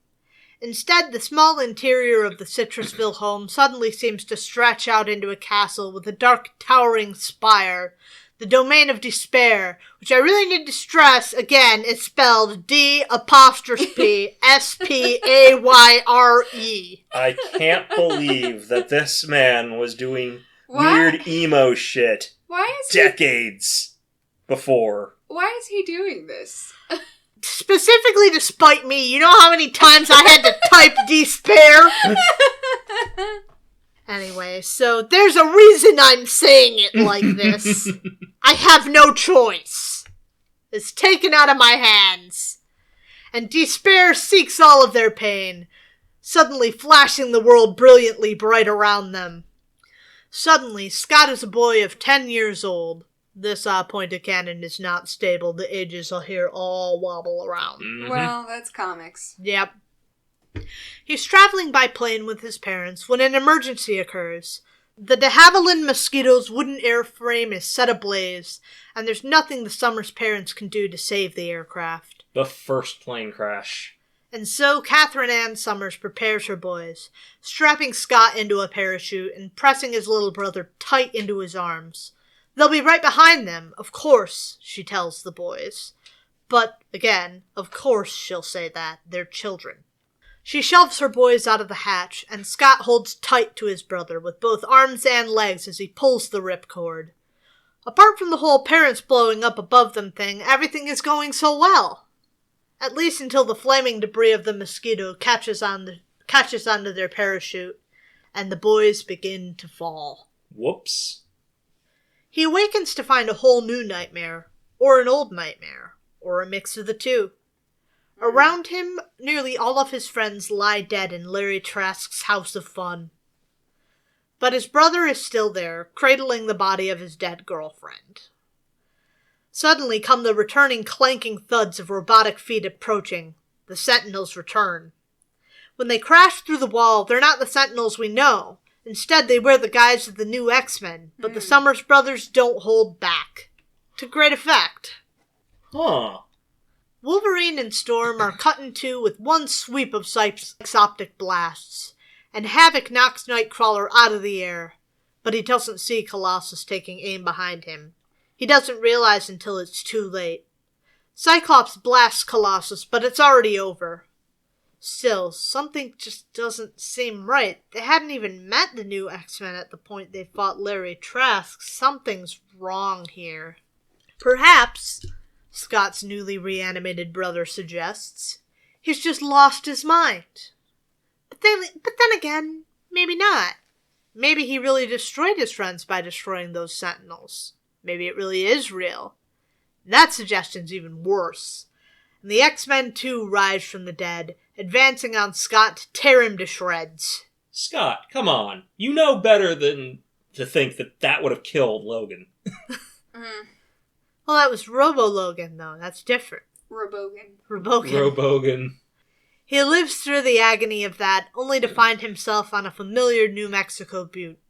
Instead, the small interior of the Citrusville home suddenly seems to stretch out into a castle with a dark, towering spire, the domain of Despair, which I really need to stress, again, is spelled D''Spayre. I can't believe that this man was doing weird emo shit Why is decades before. Why is he doing this? Specifically to spite me, you know how many times I had to type despair? Anyway, so there's a reason I'm saying it like this. I have no choice. It's taken out of my hands. And despair seeks all of their pain, suddenly flashing the world brilliantly bright around them. Suddenly, Scott is a boy of 10 years old. This point of canon is not stable. The ages here all wobble around. Mm-hmm. Well, that's comics. Yep. He's traveling by plane with his parents when an emergency occurs. The de Havilland Mosquito's wooden airframe is set ablaze, and there's nothing the Summers parents can do to save the aircraft. The first plane crash. And so Catherine Ann Summers prepares her boys, strapping Scott into a parachute and pressing his little brother tight into his arms. They'll be right behind them, of course, she tells the boys. But, again, of course she'll say that. They're children. She shoves her boys out of the hatch, and Scott holds tight to his brother with both arms and legs as he pulls the ripcord. Apart from the whole parents blowing up above them thing, everything is going so well. At least until the flaming debris of the mosquito catches onto their parachute, and the boys begin to fall. Whoops. He awakens to find a whole new nightmare, or an old nightmare, or a mix of the two. Around him, nearly all of his friends lie dead in Larry Trask's house of fun. But his brother is still there, cradling the body of his dead girlfriend. Suddenly come the returning clanking thuds of robotic feet approaching. The Sentinels return. When they crash through the wall, they're not the Sentinels we know. Instead, they wear the guise of the new X-Men, but the Summers brothers don't hold back. To great effect. Huh. Wolverine and Storm are cut in two with one sweep of Cyp's optic blasts, and Havoc knocks Nightcrawler out of the air, but he doesn't see Colossus taking aim behind him. He doesn't realize until it's too late. Cyclops blasts Colossus, but it's already over. Still, something just doesn't seem right. They hadn't even met the new X-Men at the point they fought Larry Trask. Something's wrong here. Perhaps, Scott's newly reanimated brother suggests, he's just lost his mind. But then again, maybe not. Maybe he really destroyed his friends by destroying those Sentinels. Maybe it really is real. That suggestion's even worse. And the X-Men too rise from the dead, advancing on Scott to tear him to shreds. Scott, come on. You know better than to think that would have killed Logan. Well, that was Robo-Logan, though. That's different. Robogan. He lives through the agony of that, only to find himself on a familiar New Mexico butte,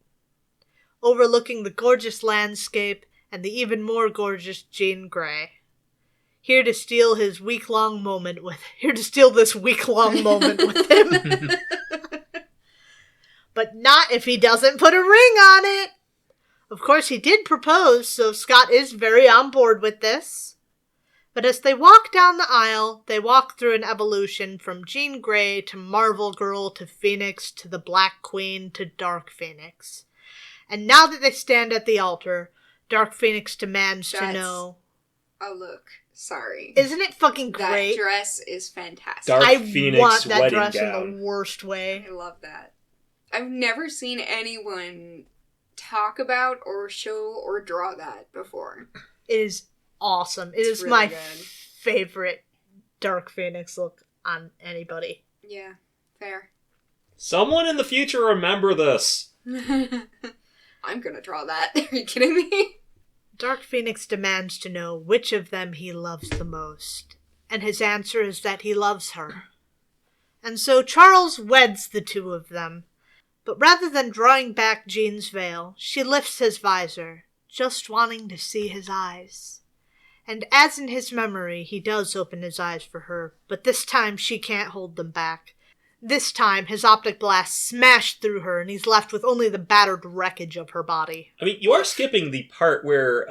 overlooking the gorgeous landscape and the even more gorgeous Jean Grey. Here to steal this week-long moment with him. But not if he doesn't put a ring on it. Of course, he did propose, so Scott is very on board with this. But as they walk down the aisle, they walk through an evolution from Jean Grey to Marvel Girl to Phoenix to the Black Queen to Dark Phoenix. And now that they stand at the altar, Dark Phoenix demands to know... Oh, look. Sorry. Isn't it fucking great? That dress is fantastic. Dark I Phoenix want that wedding dress gown. in the worst way. I love that. I've never seen anyone talk about or show or draw that before. It is awesome. It's really my good. favorite Dark Phoenix look on anybody. Yeah, fair. Someone in the future remember this. I'm gonna draw that. Are you kidding me? Dark Phoenix demands to know which of them he loves the most, and his answer is that he loves her. And so Charles weds the two of them, but rather than drawing back Jean's veil, she lifts his visor, just wanting to see his eyes. And as in his memory, he does open his eyes for her, but this time she can't hold them back. This time, his optic blast smashed through her, and he's left with only the battered wreckage of her body. I mean, you are skipping the part where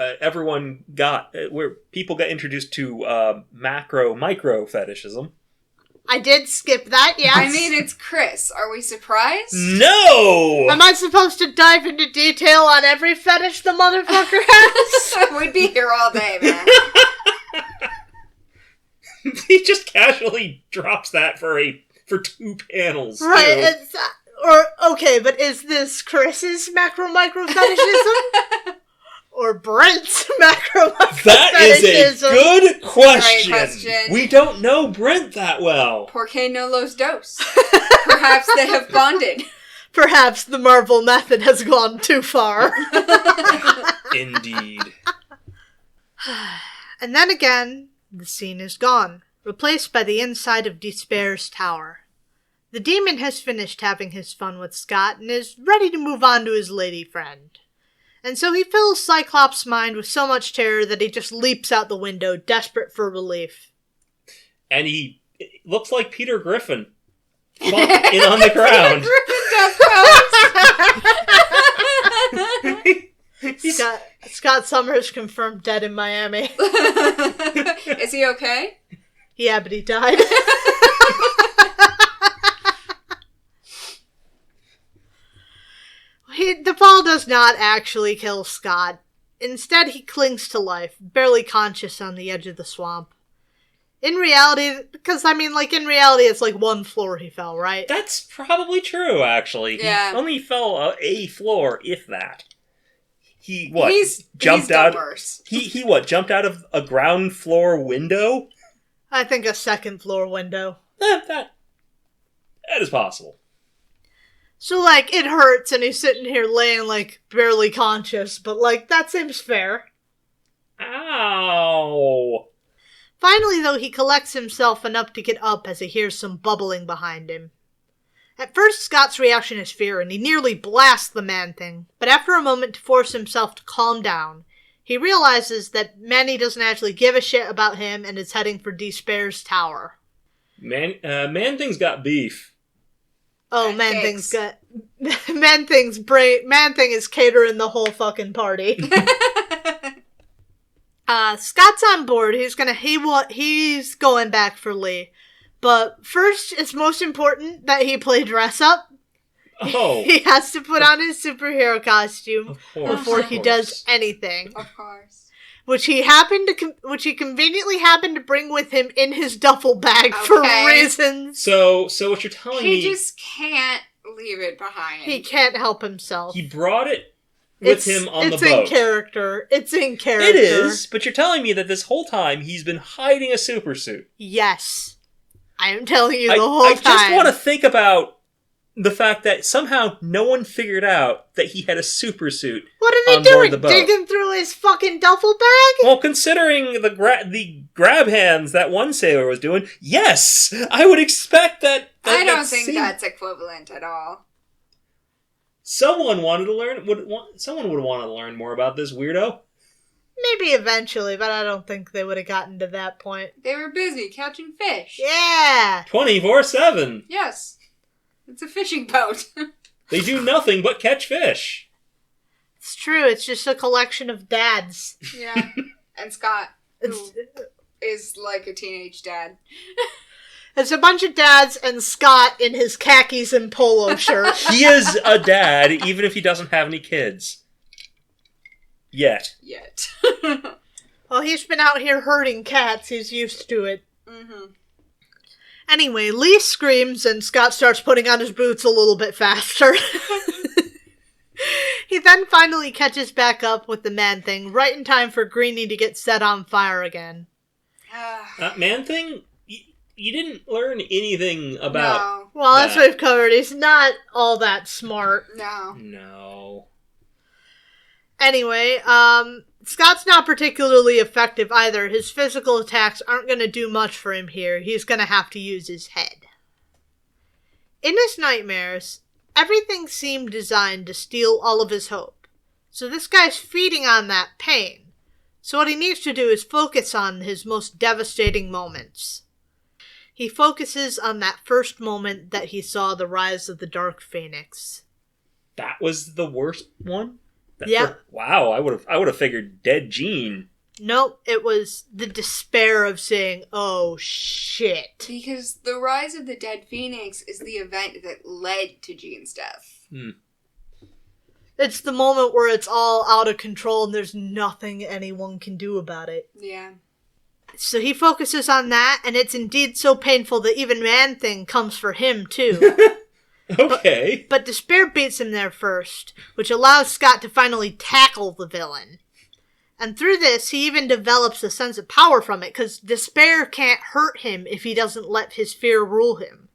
where people got introduced to micro fetishism. I did skip that, yes. I mean, it's Chris. Are we surprised? No! Am I supposed to dive into detail on every fetish the motherfucker has? We'd be here all day, man. He just casually drops that for 2 panels. Right, okay, but is this Chris's macro-micro fetishism? Or Brent's macro-micro fetishism? That is a good question. Great question. We don't know Brent that well. Porque no los dos. Perhaps they have bonded. Perhaps the Marvel method has gone too far. Indeed. And then again, the scene is gone, replaced by the inside of Despair's tower. The demon has finished having his fun with Scott and is ready to move on to his lady friend. And so he fills Cyclops' mind with so much terror that he just leaps out the window, desperate for relief. And he looks like Peter Griffin. Bumped in on the ground. Scott Summers confirmed dead in Miami. Is he okay? Yeah, but he died. The fall does not actually kill Scott. Instead, he clings to life, barely conscious on the edge of the swamp. In reality, in reality, it's like 1 floor he fell, right? That's probably true, actually. Yeah. He only fell a floor, if that. Jumped out? Worse. He jumped out of a ground floor window? I think a 2nd floor window. That is possible. So, it hurts and he's sitting here laying, barely conscious, but, that seems fair. Ow! Finally, though, he collects himself enough to get up as he hears some bubbling behind him. At first, Scott's reaction is fear, and he nearly blasts the Man-Thing, but after a moment to force himself to calm down, he realizes that Manny doesn't actually give a shit about him and is heading for Despair's tower. Man-Thing's got beef. Oh, Man-Thing's got... Man-Thing is catering the whole fucking party. Scott's on board. He's going back for Lee. But first, it's most important that he play dress up. Oh. He has to put on his superhero costume before he does anything. Of course. Which he conveniently happened to bring with him in his duffel bag for reasons. So what you're telling me... He just can't leave it behind. He can't help himself. He brought it with him on the boat. It's in character. It is, but you're telling me that this whole time he's been hiding a supersuit. Yes. I am telling you the whole time. I just want to think about the fact that somehow no one figured out that he had a supersuit. What are they doing? Digging through his fucking duffel bag? Well, considering the grab hands that one sailor was doing, yes, I would expect that. I don't think that's equivalent at all. Someone wanted to learn. Someone would want to learn more about this weirdo. Maybe eventually, but I don't think they would have gotten to that point. They were busy catching fish. Yeah. 24/7. Yes. It's a fishing boat. They do nothing but catch fish. It's true. It's just a collection of dads. Yeah. And Scott, who is like a teenage dad. It's a bunch of dads and Scott in his khakis and polo shirt. He is a dad, even if he doesn't have any kids. Yet. Well, he's been out here herding cats. He's used to it. Mm-hmm. Anyway, Lee screams and Scott starts putting on his boots a little bit faster. He then finally catches back up with the Man-Thing, right in time for Greenie to get set on fire again. Man-Thing? You didn't learn anything about... No. Well, that's what we've covered. He's not all that smart. No. Anyway, Scott's not particularly effective either. His physical attacks aren't going to do much for him here. He's going to have to use his head. In his nightmares, everything seemed designed to steal all of his hope. So this guy's feeding on that pain. So what he needs to do is focus on his most devastating moments. He focuses on that first moment that he saw the rise of the Dark Phoenix. That was the worst one? Yeah. Wow, I would have figured dead Jean. Nope, it was the despair of saying, oh shit. Because the rise of the dead Phoenix is the event that led to Jean's death. It's the moment where it's all out of control and there's nothing anyone can do about it. Yeah. so he focuses on that, and it's indeed so painful that even Man-Thing comes for him, too. Okay. But Despair beats him there first, which allows Scott to finally tackle the villain. And through this, he even develops a sense of power from it, because Despair can't hurt him if he doesn't let his fear rule him.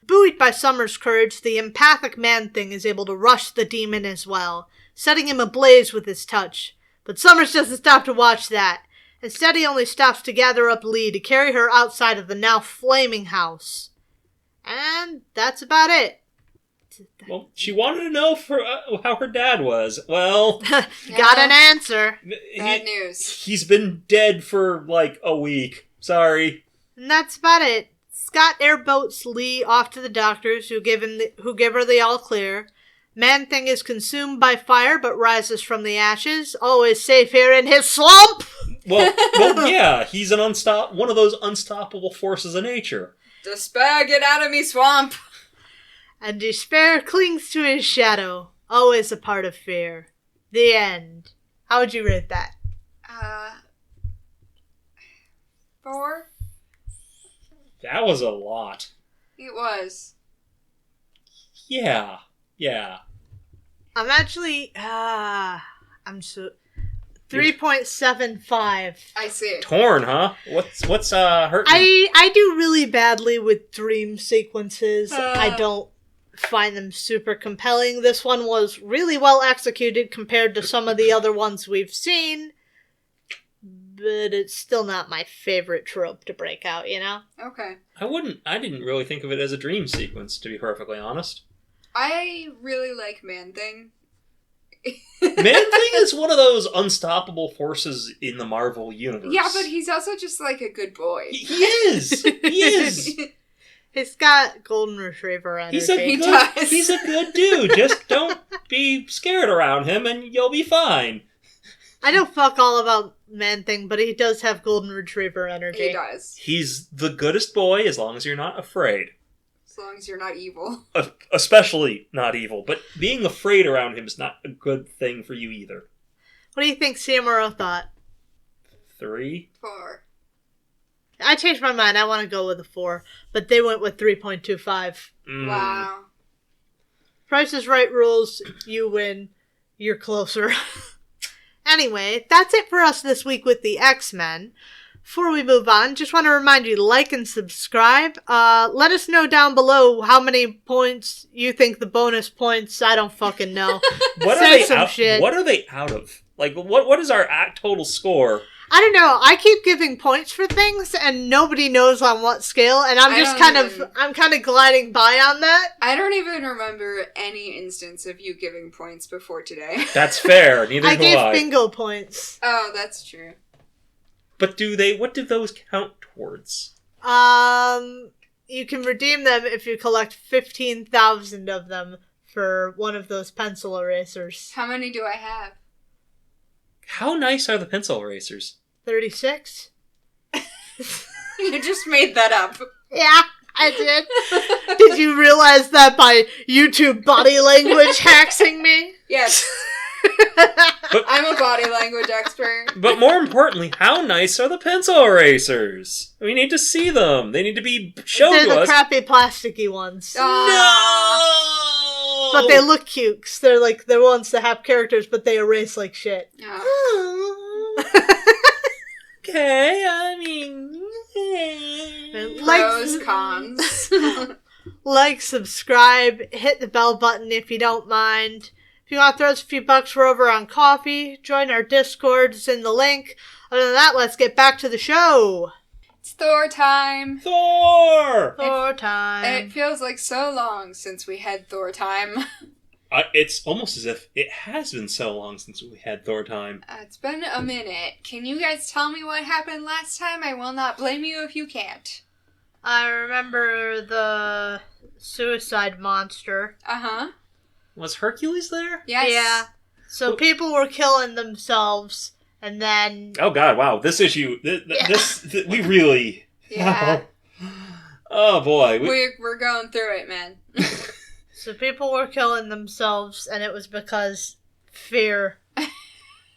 Buoyed by Summer's courage, the empathic Man-Thing is able to rush the demon as well, setting him ablaze with his touch. But Summers doesn't stop to watch that. Instead, he only stops to gather up Lee to carry her outside of the now flaming house. And that's about it. Well, she wanted to know how her dad was. Well... Got an answer. Bad news. He's been dead for, like, a week. Sorry. And that's about it. Scott airboats Lee off to the doctors, who give her the all clear. Man-Thing is consumed by fire, but rises from the ashes. Always safe here in his swamp! Well, yeah, he's one of those unstoppable forces of nature. Despair, get out of me, swamp! And Despair clings to his shadow, always a part of fear. The end. How would you rate that? 4? That was a lot. It was. Yeah. I'm actually, 3.75. I see. Torn, huh? What's hurting? I do really badly with dream sequences. I don't find them super compelling. This one was really well executed compared to some of the other ones we've seen, but it's still not my favorite trope to break out, you know? Okay. I didn't really think of it as a dream sequence, to be perfectly honest. I really like Man-Thing. Man-Thing is one of those unstoppable forces in the Marvel universe. Yeah, but he's also just like a good boy. He is! He is! He's got golden retriever energy. He's a good dude. Just don't be scared around him and you'll be fine. I know fuck all about Man-Thing, but he does have golden retriever energy. He does. He's the goodest boy as long as you're not afraid. As long as you're not evil. Especially not evil. But being afraid around him is not a good thing for you either. What do you think Samuro thought? 3? 4. I changed my mind. I want to go with a 4, but they went with 3.25. Wow. Price is Right rules. You win. You're closer. Anyway, that's it for us this week with the X-Men. Before we move on, just want to remind you to like and subscribe. Let us know down below how many points you think the bonus points. I don't fucking know. What are they out of? Like, what is our total score? I don't know. I keep giving points for things, and nobody knows on what scale, and I'm just kind of gliding by on that. I don't even remember any instance of you giving points before today. That's fair. Neither do I. I gave bingo points. Oh, that's true. But what do those count towards? You can redeem them if you collect 15,000 of them for one of those pencil erasers. How many do I have? How nice are the pencil erasers? 36? You just made that up. Yeah, I did. Did you realize that by YouTube body language hacking me? Yes. I'm a body language expert. But more importantly, how nice are the pencil erasers? We need to see them. They need to be shown to us. They're the crappy plasticky ones. No! But they look cute, 'cause they're like the ones that have characters, but they erase like shit. Okay, I mean... Pros, cons. Like, subscribe, hit the bell button if you don't mind. If you want to throw us a few bucks, we're over on Coffee. Join our Discord, it's in the link. Other than that, let's get back to the show. It's Thor time. Thor time. It feels like so long since we had Thor time. It's almost as if it has been so long since we had Thor time. It's been a minute. Can you guys tell me what happened last time? I will not blame you if you can't. I remember the suicide monster. Uh-huh. Was Hercules there? Yes. Yeah. So people were killing themselves, and then... Oh god, wow. This issue, we really... Yeah. Oh boy. We're going through it, man. So people were killing themselves, and it was because fear.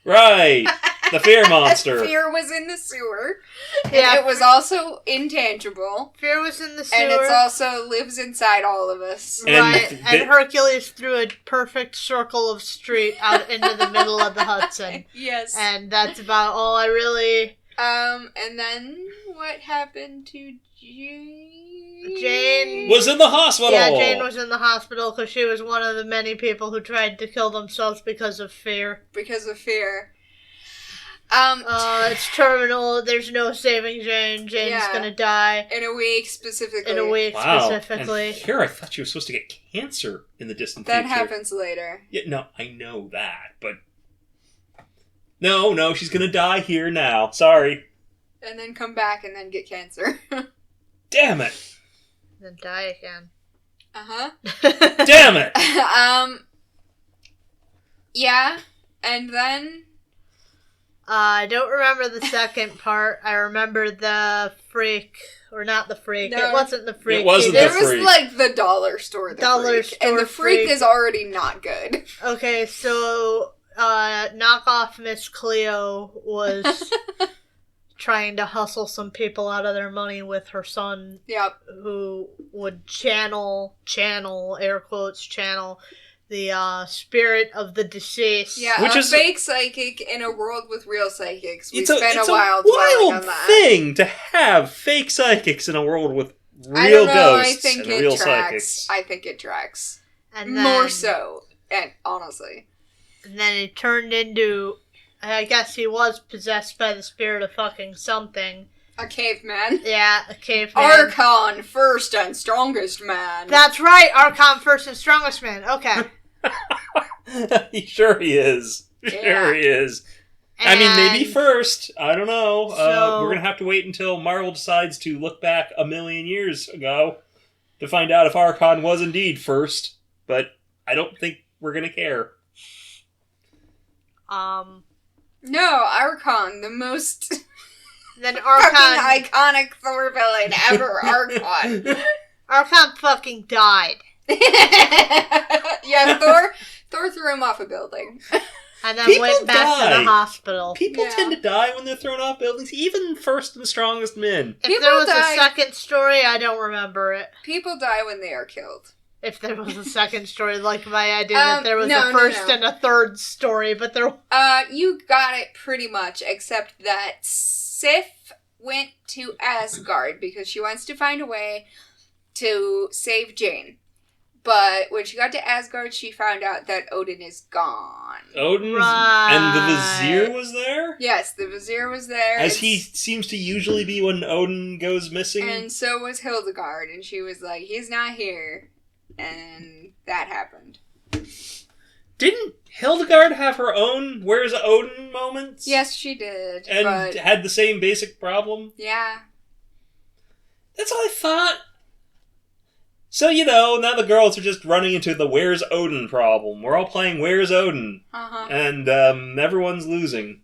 Right. The fear monster. Fear was in the sewer. Yeah. And it was also intangible. Fear was in the sewer. And it also lives inside all of us. Right. And Hercules threw a perfect circle of street out into the middle of the Hudson. Yes. And that's about all I really... And then what happened to Jane? Jane was in the hospital. Yeah, Jane was in the hospital because she was one of the many people who tried to kill themselves because of fear. Because of fear. It's terminal. There's no saving Jane. Jane's gonna die. In a week, specifically. Specifically. And here I thought she was supposed to get cancer in the distant future. That happens later. Yeah, no, I know that, but... No, she's gonna die here now. Sorry. And then come back and then get cancer. Damn it. Then die again. Uh-huh. Damn it! Yeah, and then... I don't remember the second part. I remember the freak, or not the freak. No, it wasn't the freak. It wasn't the freak. It was like the dollar store. And the freak is already not good. Okay, so knockoff Miss Cleo was trying to hustle some people out of their money with her son. Yep. Who would channel, air quotes, channel the spirit of the deceased. Yeah, which is fake psychic in a world with real psychics. It's a wild thing to have fake psychics in a world with real ghosts and real psychics. I think it tracks. And then, more so, and honestly. And then it turned into, I guess he was possessed by the spirit of fucking something. A caveman. Yeah, a caveman. Archon, first and strongest man. That's right, Archon, first and strongest man. Okay. Sure he is. Yeah. Sure he is. And I mean, maybe first. I don't know. So, we're going to have to wait until Marvel decides to look back 1,000,000 years ago to find out if Archon was indeed first. But I don't think we're going to care. No, Archon, the most... Then Archon... fucking iconic Thor villain ever, Archon. Archon fucking died. Yeah, Thor threw him off a building. And then went back to the hospital. People tend to die when they're thrown off buildings, even first and strongest men. If there was a second story, I don't remember it. People die when they are killed. If there was a second story, like my idea that there was a first and a third story, but there... You got it pretty much, except that Sif went to Asgard because she wants to find a way to save Jane. But when she got to Asgard, she found out that Odin is gone. Odin? And the Vizier was there? Yes, the Vizier was there. As he seems to usually be when Odin goes missing. And so was Hildegard, and she was like, he's not here. And that happened. Didn't Hildegard have her own Where's Odin moments? Yes, she did. And had the same basic problem? Yeah. That's all I thought. So, now the girls are just running into the Where's Odin problem. We're all playing Where's Odin. Uh-huh. And everyone's losing.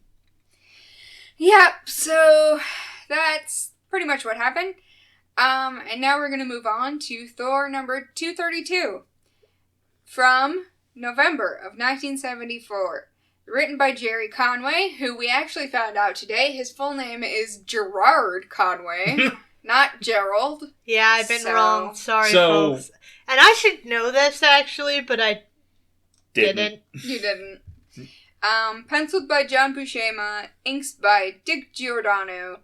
Yeah, so that's pretty much what happened. And now we're going to move on to Thor number 232 from November of 1974. Written by Jerry Conway, who we actually found out today. His full name is Gerard Conway. Not Gerald. Yeah, I've been wrong. Sorry, folks. And I should know this, actually, but I didn't. You didn't. Penciled by John Buscema. Inks by Dick Giordano.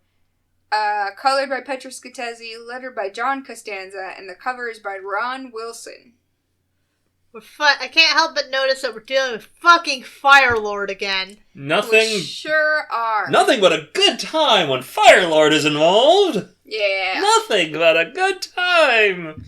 Colored by Petra Scatezzi. Lettered by John Costanza. And the cover is by Ron Wilson. I can't help but notice that we're dealing with fucking Firelord again. We sure are. Nothing but a good time when Firelord is involved. Yeah. Nothing but a good time.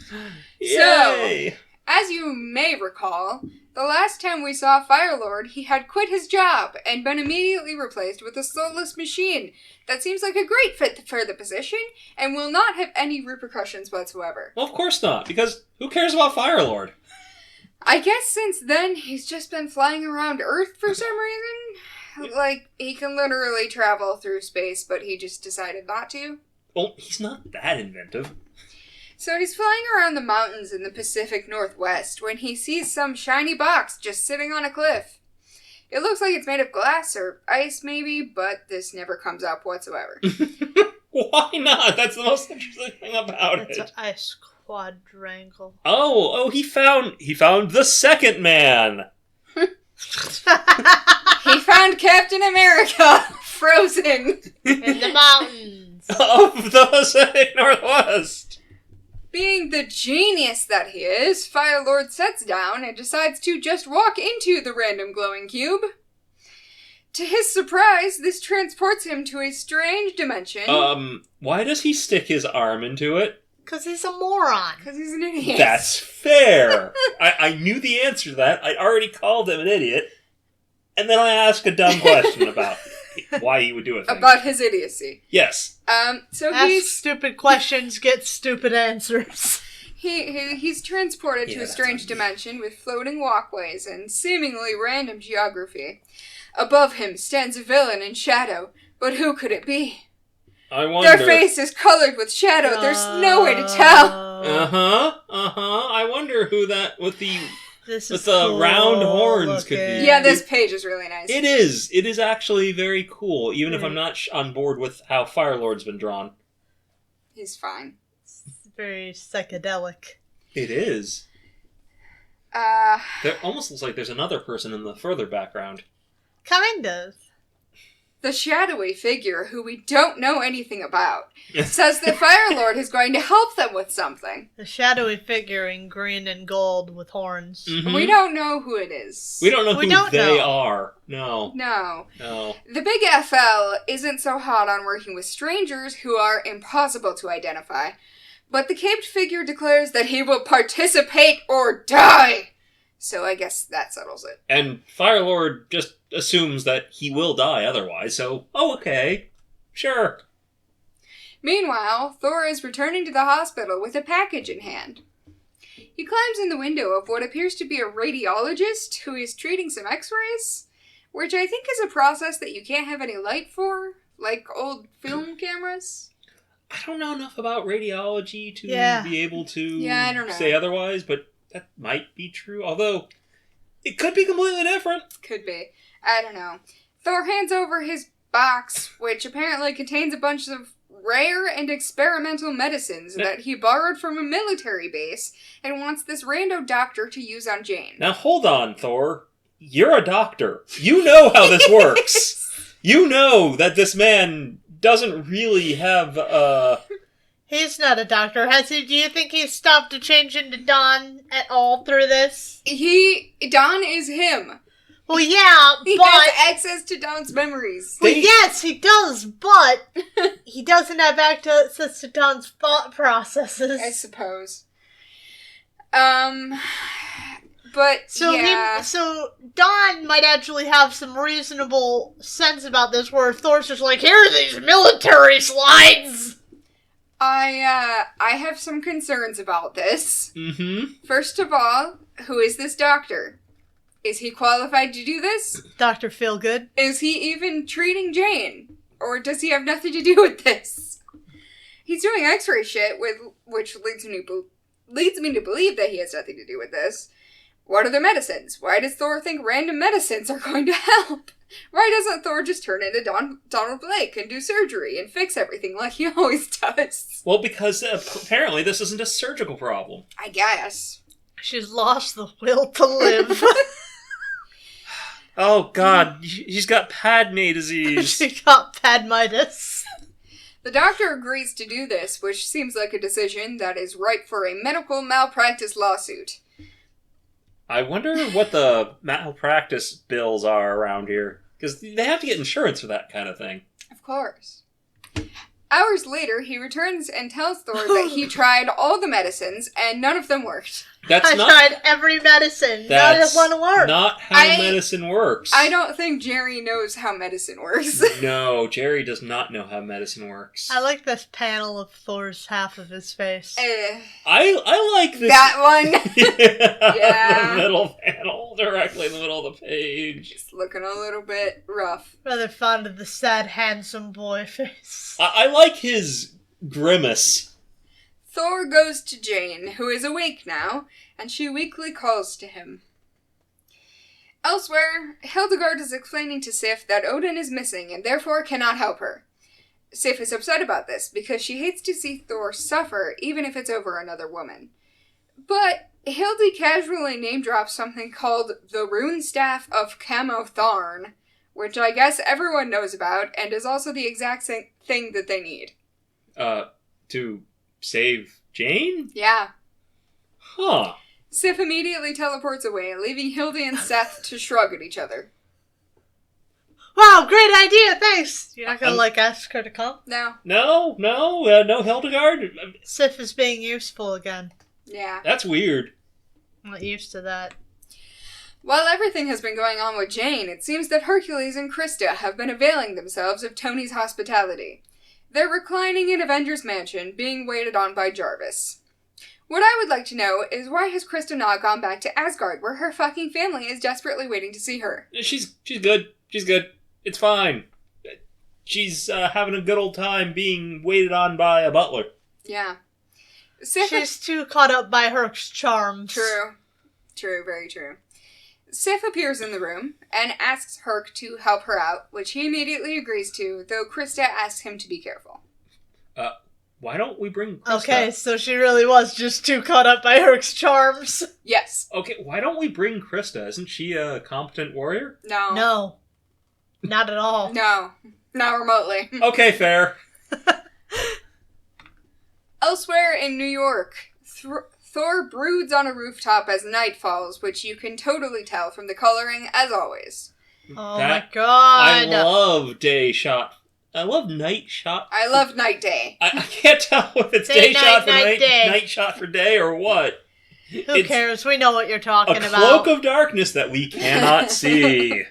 Yay. So, as you may recall, the last time we saw Firelord, he had quit his job and been immediately replaced with a soulless machine that seems like a great fit for the position and will not have any repercussions whatsoever. Well, of course not, because who cares about Firelord? I guess since then, he's just been flying around Earth for some reason. Like, he can literally travel through space, but he just decided not to. Well, he's not that inventive. So he's flying around the mountains in the Pacific Northwest when he sees some shiny box just sitting on a cliff. It looks like it's made of glass or ice, maybe, but this never comes up whatsoever. Why not? That's the most interesting thing about it. It's an ice quadrangle. Oh, he found the second man. He found Captain America frozen in the mountains of the Pacific Northwest. Being the genius that he is, Firelord sets down and decides to just walk into the random glowing cube. To his surprise, this transports him to a strange dimension. Why does he stick his arm into it? Because he's a moron. Because he's an idiot. That's fair. I knew the answer to that. I already called him an idiot. And then I asked a dumb question about why he would do it. About his idiocy. Yes. So Ask stupid questions, get stupid answers. He's transported to a strange dimension with floating walkways and seemingly random geography. Above him stands a villain in shadow, but who could it be? I wonder. Their face is colored with shadow. There's no way to tell. I wonder who that with the cool round horns could be. Yeah, this page is really nice. It is. It is actually very cool, even if I'm not on board with how Firelord's been drawn. He's fine. It's very psychedelic. It is. There almost looks like there's another person in the further background. Kind of. The shadowy figure, who we don't know anything about, says that Firelord is going to help them with something. The shadowy figure in green and gold with horns. Mm-hmm. We don't know who it is. We don't know who they are. No. The Big FL isn't so hot on working with strangers who are impossible to identify, but the caped figure declares that he will participate or die. So I guess that settles it. And Firelord just assumes that he will die otherwise, so, okay, sure. Meanwhile, Thor is returning to the hospital with a package in hand. He climbs in the window of what appears to be a radiologist who is treating some x-rays, which I think is a process that you can't have any light for, like old film cameras. I don't know enough about radiology to be able to I don't know. say otherwise, but that might be true, although it could be completely different. Could be. I don't know. Thor hands over his box, which apparently contains a bunch of rare and experimental medicines that he borrowed from a military base and wants this rando doctor to use on Jane. Now hold on, Thor. You're a doctor. You know how this works. You know that this man doesn't really have He's not a doctor. Do you think he's stopped to change into Don at all through this? Don is him. Well, yeah, he has access to Don's memories. Well, yes, he does, but he doesn't have access to Don's thought processes. I suppose. But, so Don might actually have some reasonable sense about this, where Thor's just like, here are these military slides! I have some concerns about this. Mm-hmm. First of all, who is this doctor? Is he qualified to do this? Dr. Feelgood. Is he even treating Jane? Or does he have nothing to do with this? He's doing x-ray shit, which leads me to believe that he has nothing to do with this. What are the medicines? Why does Thor think random medicines are going to help? Why doesn't Thor just turn into Donald Blake and do surgery and fix everything like he always does? Well, because apparently this isn't a surgical problem. I guess. She's lost the will to live. Oh, God. She's got Padme disease. She got Padmitis. The doctor agrees to do this, which seems like a decision that is ripe for a medical malpractice lawsuit. I wonder what the malpractice bills are around here. Because they have to get insurance for that kind of thing. Of course. Hours later, he returns and tells Thor that he tried all the medicines and none of them worked. I tried every medicine. None of one worked. Not how medicine works. I don't think Jerry knows how medicine works. No, Jerry does not know how medicine works. I like this panel of Thor's half of his face. I like this. That one? Yeah. The middle panel, directly in the middle of the page. It's looking a little bit rough. Rather fond of the sad, handsome boy face. I like his grimace. Thor goes to Jane, who is awake now, and she weakly calls to him. Elsewhere, Hildegard is explaining to Sif that Odin is missing and therefore cannot help her. Sif is upset about this because she hates to see Thor suffer even if it's over another woman. But Hildy casually name-drops something called the Rune Staff of Camotharn, which I guess everyone knows about and is also the exact same thing that they need. To save Jane? Yeah. Huh. Sif immediately teleports away, leaving Hildy and Seth to shrug at each other. Wow, great idea, thanks! You're not gonna, ask her to come? No. No Hildegard? Sif is being useful again. Yeah. That's weird. I'm not used to that. While everything has been going on with Jane, it seems that Hercules and Krista have been availing themselves of Tony's hospitality. They're reclining in Avengers Mansion, being waited on by Jarvis. What I would like to know is why has Krista not gone back to Asgard, where her fucking family is desperately waiting to see her? She's good. She's good. It's fine. She's having a good old time being waited on by a butler. Yeah. She's too caught up by Herc's charms. True. True, very true. Sif appears in the room and asks Herc to help her out, which he immediately agrees to, though Krista asks him to be careful. Why don't we bring Krista? Okay, so she really was just too caught up by Herc's charms. Yes. Okay, why don't we bring Krista? Isn't she a competent warrior? No. No. Not at all. No. Not remotely. Okay, fair. Elsewhere in New York, Thor broods on a rooftop as night falls, which you can totally tell from the coloring, as always. Oh my god. I love day shot. I love night shot. I love night day. I can't tell if it's day shot for night, night shot for day, or what. Who cares? We know what you're talking about. A cloak of darkness that we cannot see.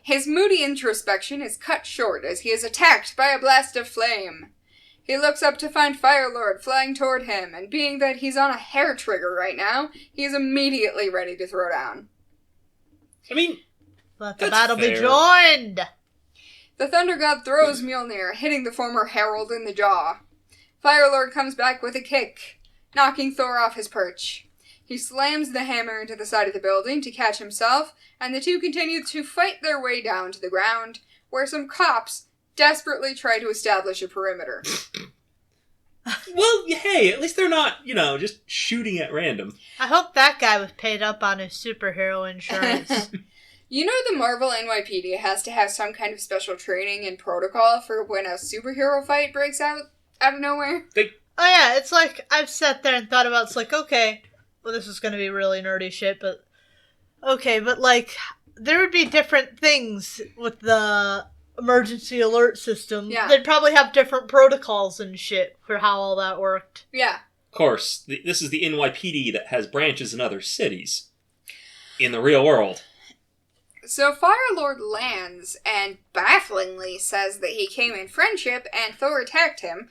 His moody introspection is cut short as he is attacked by a blast of flame. He looks up to find Firelord flying toward him, and being that he's on a hair trigger right now, he is immediately ready to throw down. I mean, let the battle be joined! The Thunder God throws Mjolnir, hitting the former herald in the jaw. Firelord comes back with a kick, knocking Thor off his perch. He slams the hammer into the side of the building to catch himself, and the two continue to fight their way down to the ground, where some cops desperately try to establish a perimeter. Well, hey, at least they're not, just shooting at random. I hope that guy was paid up on his superhero insurance. You know the Marvel NYPD has to have some kind of special training and protocol for when a superhero fight breaks out of nowhere? Oh yeah, it's like, I've sat there and thought about, it's like, okay, well this is going to be really nerdy shit, but okay, but there would be different things with the emergency alert system. Yeah. They'd probably have different protocols and shit for how all that worked. Yeah. Of course, this is the NYPD that has branches in other cities. In the real world. So Firelord lands and bafflingly says that he came in friendship and Thor attacked him.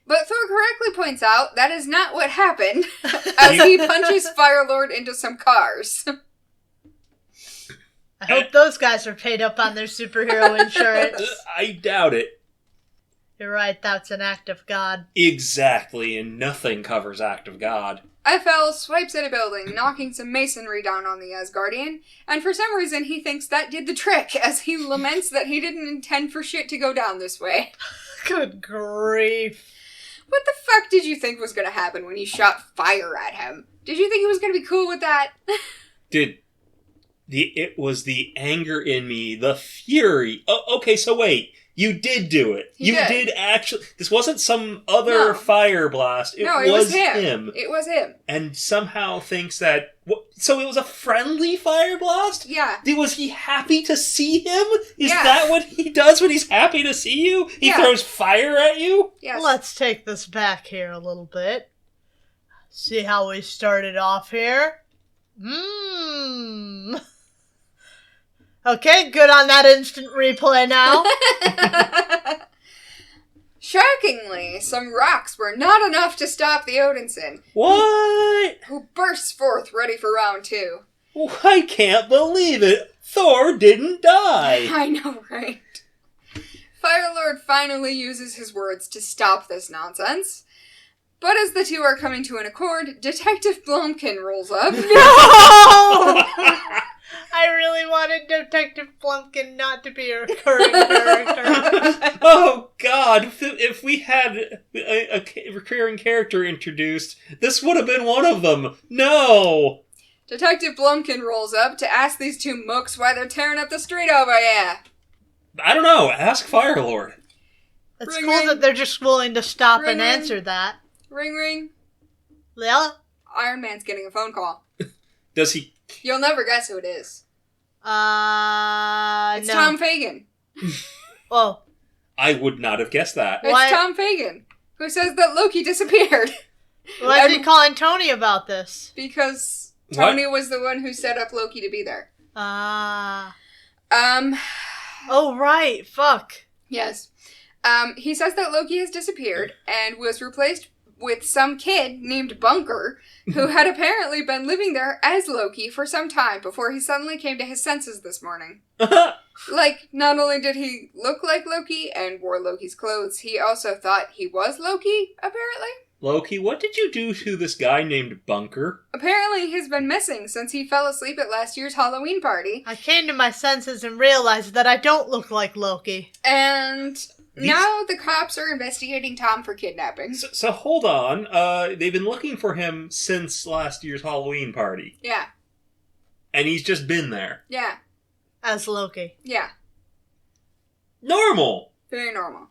But Thor correctly points out that is not what happened, as he punches Firelord into some cars. I hope those guys are paid up on their superhero insurance. I doubt it. You're right, that's an act of God. Exactly, and nothing covers act of God. FL swipes at a building, knocking some masonry down on the Asgardian, and for some reason he thinks that did the trick, as he laments that he didn't intend for shit to go down this way. Good grief. What the fuck did you think was going to happen when you shot fire at him? Did you think he was going to be cool with that? It was the anger in me, the fury. Oh, okay, so wait. You did do it. You did actually. This wasn't some other fire blast. It was him. It was him. And somehow thinks that. So it was a friendly fire blast? Yeah. Was he happy to see him? Is that what he does when he's happy to see you? He throws fire at you? Yes. Let's take this back here a little bit. See how we started off here? Okay, good on that instant replay now. Shockingly, some rocks were not enough to stop the Odinson. What? Who bursts forth ready for round 2. I can't believe it. Thor didn't die. I know, right? Firelord finally uses his words to stop this nonsense. But as the two are coming to an accord, Detective Blomkin rolls up. No! I really wanted Detective Plumpkin not to be a recurring character. Oh, God. If we had a recurring character introduced, this would have been one of them. No! Detective Blumpkin rolls up to ask these two mooks why they're tearing up the street over here. I don't know. Ask Firelord. It's Ring, cool ring. that they're just willing to stop Ring, and ring. answer that. Ring, ring. Yeah? Iron Man's getting a phone call. Does he... You'll never guess who it is. It's no. Tom Fagan. Oh. I would not have guessed that. It's Why- Tom Fagan, who says that Loki disappeared. Why is he calling Tony about this? Because Tony was the one who set up Loki to be there. Oh, right. Fuck. Yes. He says that Loki has disappeared and was replaced with some kid named Bunker, who had apparently been living there as Loki for some time before he suddenly came to his senses this morning. Like, not only did he look like Loki and wore Loki's clothes, he also thought he was Loki, apparently. Loki, what did you do to this guy named Bunker? Apparently he's been missing since he fell asleep at last year's Halloween party. I came to my senses and realized that I don't look like Loki. And now the cops are investigating Tom for kidnapping. So hold on. They've been looking for him since last year's Halloween party. Yeah. And he's just been there. Yeah. As Loki. Yeah. Normal! Very normal.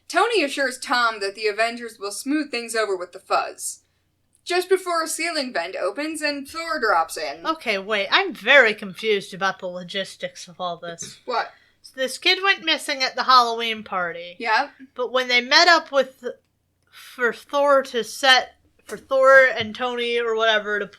Tony assures Tom that the Avengers will smooth things over with the fuzz. Just before a ceiling vent opens and Thor drops in. Okay, wait. I'm very confused about the logistics of all this. What? So this kid went missing at the Halloween party. Yeah? But when they met up with... For Thor and Tony or whatever to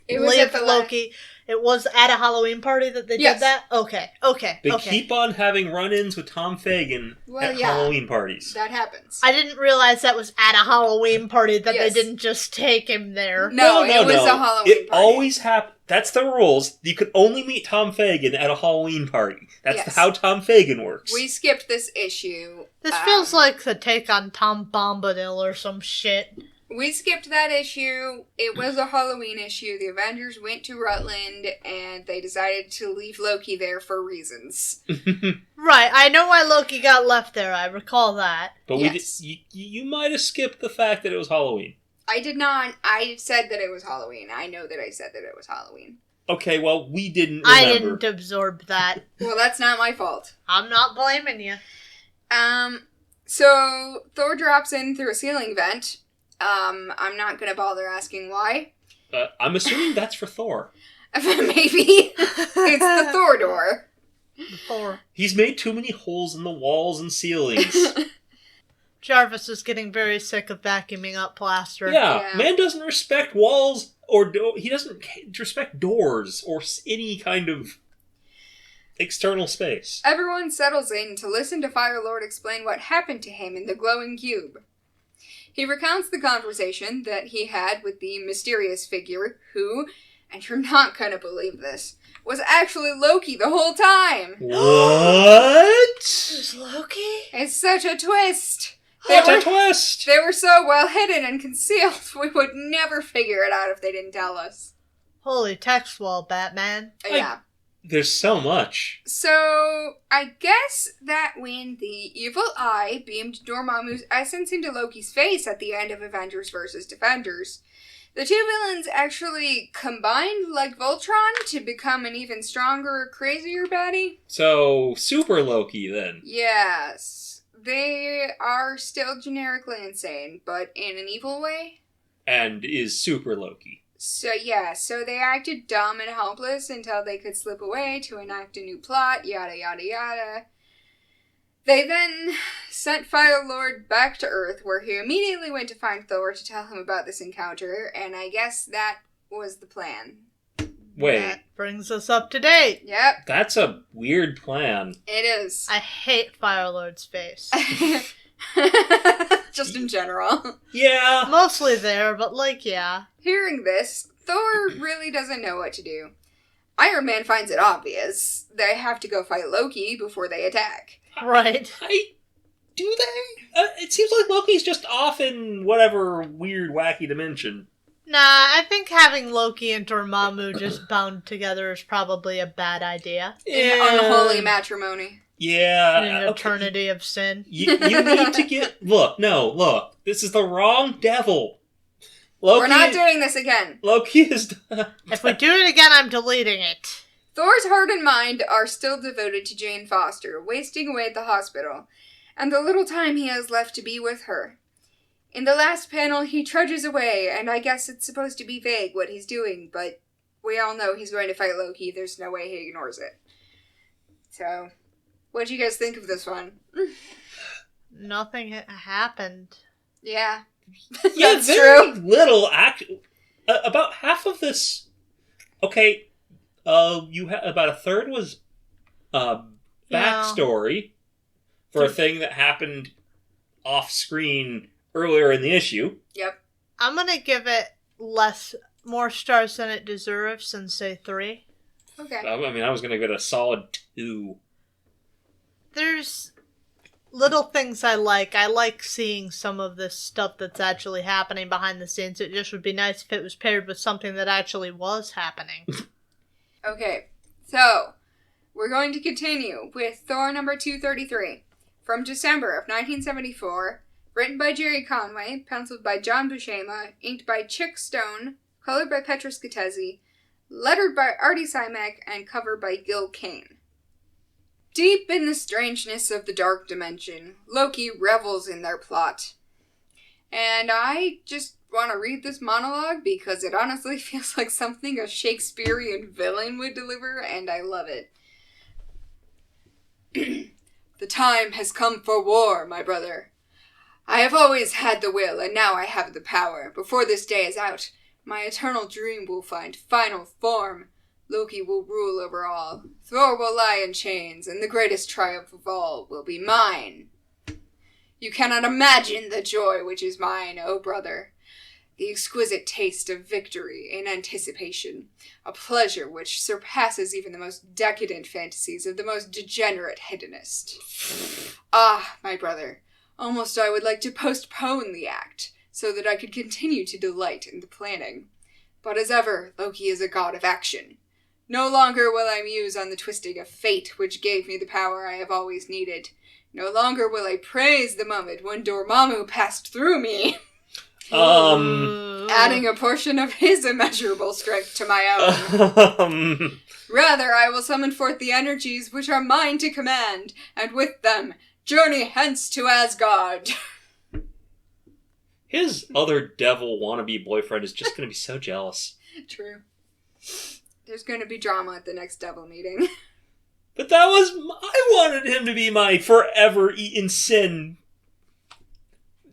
It was leave at the Loki... It was at a Halloween party that they Yes. did that? Okay. They keep on having run-ins with Tom Fagan at Halloween parties. That happens. I didn't realize that was at a Halloween party, that Yes. they didn't just take him there. No, it was a Halloween It party. always happens. That's the rules. You could only meet Tom Fagan at a Halloween party. That's Yes. how Tom Fagan works. We skipped this issue. This feels like the take on Tom Bombadil or some shit. We skipped that issue. It was a Halloween issue. The Avengers went to Rutland, and they decided to leave Loki there for reasons. Right, I know why Loki got left there, I recall that. But Yes. you might have skipped the fact that it was Halloween. I did not. I said that it was Halloween. I know that I said that it was Halloween. Okay, well, we didn't remember. I didn't absorb that. Well, that's not my fault. I'm not blaming you. So Thor drops in through a ceiling vent. I'm not gonna bother asking why. I'm assuming that's for Thor. Maybe. It's the Thor door. Thor. He's made too many holes in the walls and ceilings. Jarvis is getting very sick of vacuuming up plaster. Yeah, man doesn't respect walls or he doesn't respect doors or any kind of external space. Everyone settles in to listen to Firelord explain what happened to him in the glowing cube. He recounts the conversation that he had with the mysterious figure who, and you're not gonna believe this, was actually Loki the whole time. What? Who's Loki? It's such a twist. What a twist! They were so well hidden and concealed, we would never figure it out if they didn't tell us. Holy text wall, Batman. Yeah. There's so much. So, I guess that when the evil eye beamed Dormammu's essence into Loki's face at the end of Avengers vs. Defenders, the two villains actually combined like Voltron to become an even stronger, crazier baddie. So, Super Loki then. Yes. They are still generically insane, but in an evil way. And is Super Loki. So they acted dumb and helpless until they could slip away to enact a new plot, yada yada yada. They then sent Firelord back to Earth, where he immediately went to find Thor to tell him about this encounter, and I guess that was the plan. Wait. That brings us up to date. Yep. That's a weird plan. It is. I hate Firelord's face. Just in general. Yeah. Mostly there, but yeah. Hearing this, Thor really doesn't know what to do. Iron Man finds it obvious. They have to go fight Loki before they attack. Right. Do they? It seems like Loki's just off in whatever weird, wacky dimension. Nah, I think having Loki and Dormammu just bound together is probably a bad idea. In unholy matrimony. Yeah. An eternity of sin. You need to get... Look. This is the wrong devil. Loki, we're not doing this again. Loki is... If we do it again, I'm deleting it. Thor's heart and mind are still devoted to Jane Foster, wasting away at the hospital, and the little time he has left to be with her. In the last panel, he trudges away, and I guess it's supposed to be vague what he's doing, but we all know he's going to fight Loki. There's no way he ignores it. So, what do you guys think of this one? Nothing happened. Yeah. Yeah, That's very true. little about half of this... Okay, about a third was backstory for a thing that happened off-screen earlier in the issue. Yep. I'm gonna give it more stars than it deserves and say 3. Okay. I was going to give it a solid 2. There's little things I like. I like seeing some of this stuff that's actually happening behind the scenes. It just would be nice if it was paired with something that actually was happening. Okay. So, we're going to continue with Thor number 233 from December of 1974. Written by Jerry Conway, penciled by John Buscema, inked by Chick Stone, colored by Petrus Scatesi, lettered by Artie Simek, and covered by Gil Kane. Deep in the strangeness of the dark dimension, Loki revels in their plot. And I just want to read this monologue because it honestly feels like something a Shakespearean villain would deliver, and I love it. The time has come for war, my brother. I have always had the will, and now I have the power. Before this day is out, my eternal dream will find final form. Loki will rule over all. Thor will lie in chains, and the greatest triumph of all will be mine. You cannot imagine the joy which is mine, O brother. The exquisite taste of victory in anticipation. A pleasure which surpasses even the most decadent fantasies of the most degenerate hedonist. Ah, my brother. Almost I would like to postpone the act, so that I could continue to delight in the planning. But as ever, Loki is a god of action. No longer will I muse on the twisting of fate which gave me the power I have always needed. No longer will I praise the moment when Dormammu passed through me. Adding a portion of his immeasurable strength to my own. Rather, I will summon forth the energies which are mine to command, and with them, journey hence to Asgard. His other devil wannabe boyfriend is just going to be so jealous. True. There's going to be drama at the next devil meeting. But I wanted him to be my forever in sin.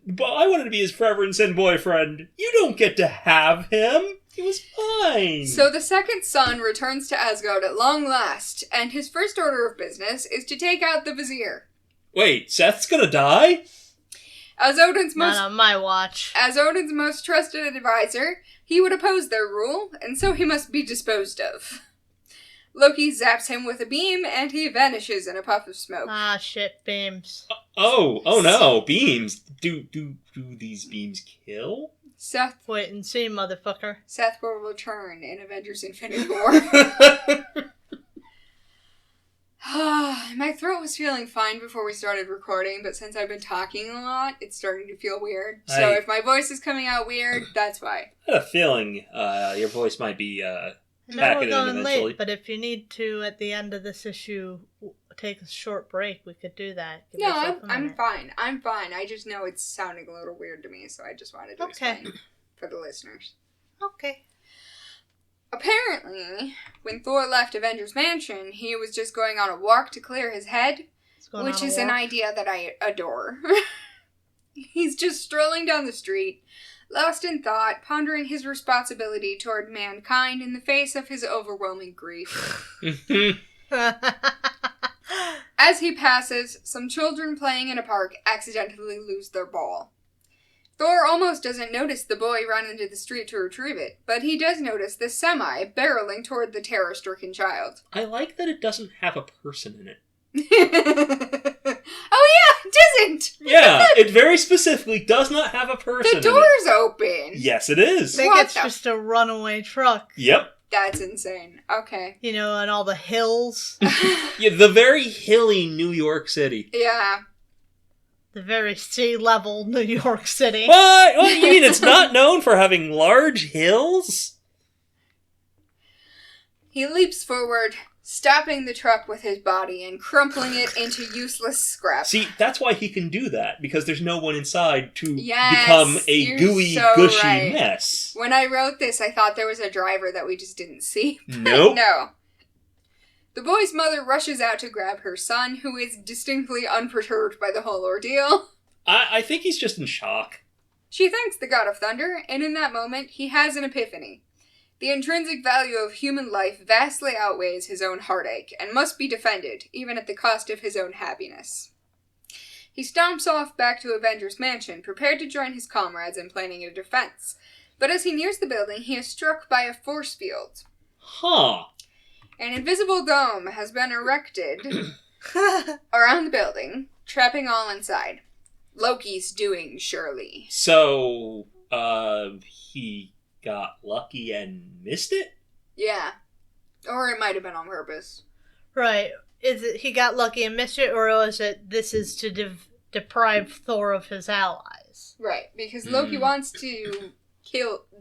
But I wanted to be his forever in sin boyfriend. You don't get to have him. He was fine. So the second son returns to Asgard at long last, and his first order of business is to take out the Vizier. Wait, Seth's gonna die? As Odin's Not on my watch. As Odin's most trusted advisor, he would oppose their rule, and so he must be disposed of. Loki zaps him with a beam, and he vanishes in a puff of smoke. Ah, shit, beams. Oh no, beams. Do these beams kill? Seth Wait and see, motherfucker. Seth will return in Avengers Infinity War. My throat was feeling fine before we started recording, but since I've been talking a lot, it's starting to feel weird. So if my voice is coming out weird, that's why. I had a feeling your voice might be I know back we're in going eventually. late, but if you need to, at the end of this issue, take a short break, we could do that. Give No, yourself a I'm minute. fine. I'm fine. I just know it's sounding a little weird to me, so I just wanted to explain for the listeners. Okay. Apparently, when Thor left Avengers Mansion, he was just going on a walk to clear his head, which is an idea that I adore. He's just strolling down the street, lost in thought, pondering his responsibility toward mankind in the face of his overwhelming grief. As he passes, some children playing in a park accidentally lose their ball. Thor almost doesn't notice the boy run into the street to retrieve it, but he does notice the semi barreling toward the terror-stricken child. I like that it doesn't have a person in it. Oh It doesn't! Yeah, it very specifically does not have a person. The door's open! Yes, it is. I think it's just a runaway truck. Yep. That's insane. Okay. You know, on all the hills. Yeah, the very hilly New York City. Yeah. The very sea-level New York City. What? You mean it's not known for having large hills? He leaps forward, stopping the truck with his body and crumpling it into useless scrap. See, that's why he can do that, because there's no one inside to Yes, become a you're gooey, so gushy right. mess. When I wrote this, I thought there was a driver that we just didn't see. Nope. No. The boy's mother rushes out to grab her son, who is distinctly unperturbed by the whole ordeal. I think he's just in shock. She thanks the god of thunder, and in that moment, he has an epiphany. The intrinsic value of human life vastly outweighs his own heartache, and must be defended, even at the cost of his own happiness. He stomps off back to Avengers Mansion, prepared to join his comrades in planning a defense. But as he nears the building, he is struck by a force field. Huh. An invisible dome has been erected around the building, trapping all inside. Loki's doing, surely. So, he got lucky and missed it? Yeah. Or it might have been on purpose. Right. Is it he got lucky and missed it, or was it this is to deprive Thor of his allies? Right, because Loki wants to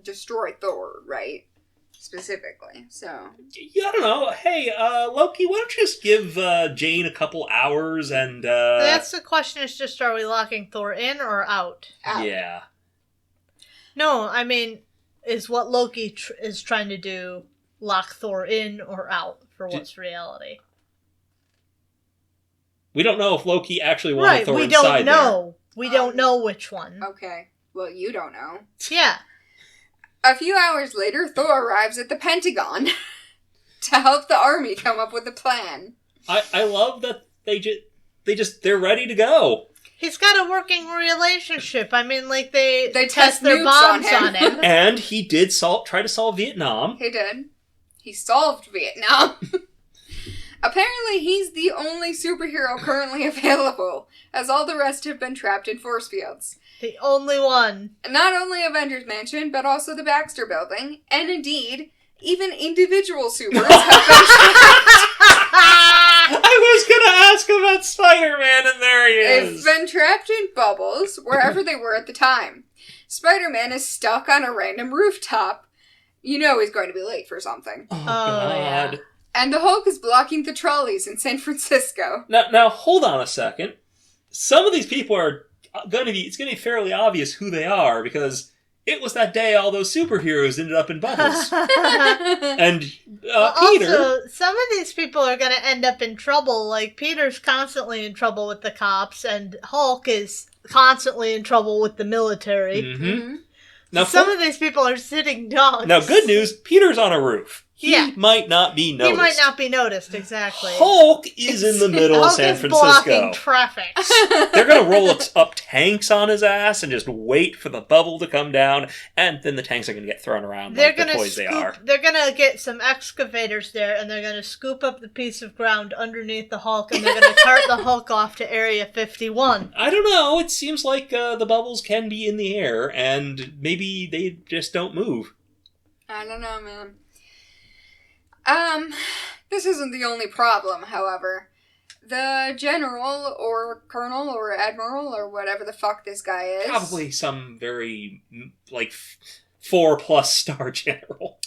destroy Thor, right? Specifically, so. Yeah, I don't know. Hey, Loki, why don't you just give Jane a couple hours and, That's the question, is just, are we locking Thor in or out? Out. Yeah. No, I mean, is what Loki is trying to do lock Thor in or out for what's reality? We don't know if Loki actually wanted Thor we inside don't know. We don't know which one. Okay, well, you don't know. Yeah. A few hours later, Thor arrives at the Pentagon to help the army come up with a plan. I love that they're ready to go. He's got a working relationship. I mean, like, they test their nukes bombs on on him. him. And he did try to solve Vietnam. He did. He solved Vietnam. Apparently, he's the only superhero currently available, as all the rest have been trapped in force fields. The only one. Not only Avengers Mansion, but also the Baxter Building, and indeed, even individual supers have been trapped. I was gonna ask about Spider-Man, and there he is. They've been trapped in bubbles, wherever they were at the time. Spider-Man is stuck on a random rooftop. You know he's going to be late for something. Oh, God. Yeah. And the Hulk is blocking the trolleys in San Francisco. Now, hold on a second. Some of these people are it's going to be fairly obvious who they are, because it was that day all those superheroes ended up in bubbles. And Peter... Also, some of these people are going to end up in trouble. Like, Peter's constantly in trouble with the cops, and Hulk is constantly in trouble with the military. Mm-hmm. Now, some of these people are sitting dogs. Now, good news, Peter's on a roof. He might not be noticed. He might not be noticed, exactly. Hulk is in the middle of San Francisco. Blocking traffic. They're going to roll up tanks on his ass and just wait for the bubble to come down, and then the tanks are going to get thrown around like the toys they are. They're going to get some excavators there, and they're going to scoop up the piece of ground underneath the Hulk, and they're going to cart the Hulk off to Area 51. I don't know. It seems like the bubbles can be in the air, and maybe they just don't move. I don't know, man. This isn't the only problem, however. The general, or colonel, or admiral, or whatever the fuck this guy is... Probably some very, 4+ star general.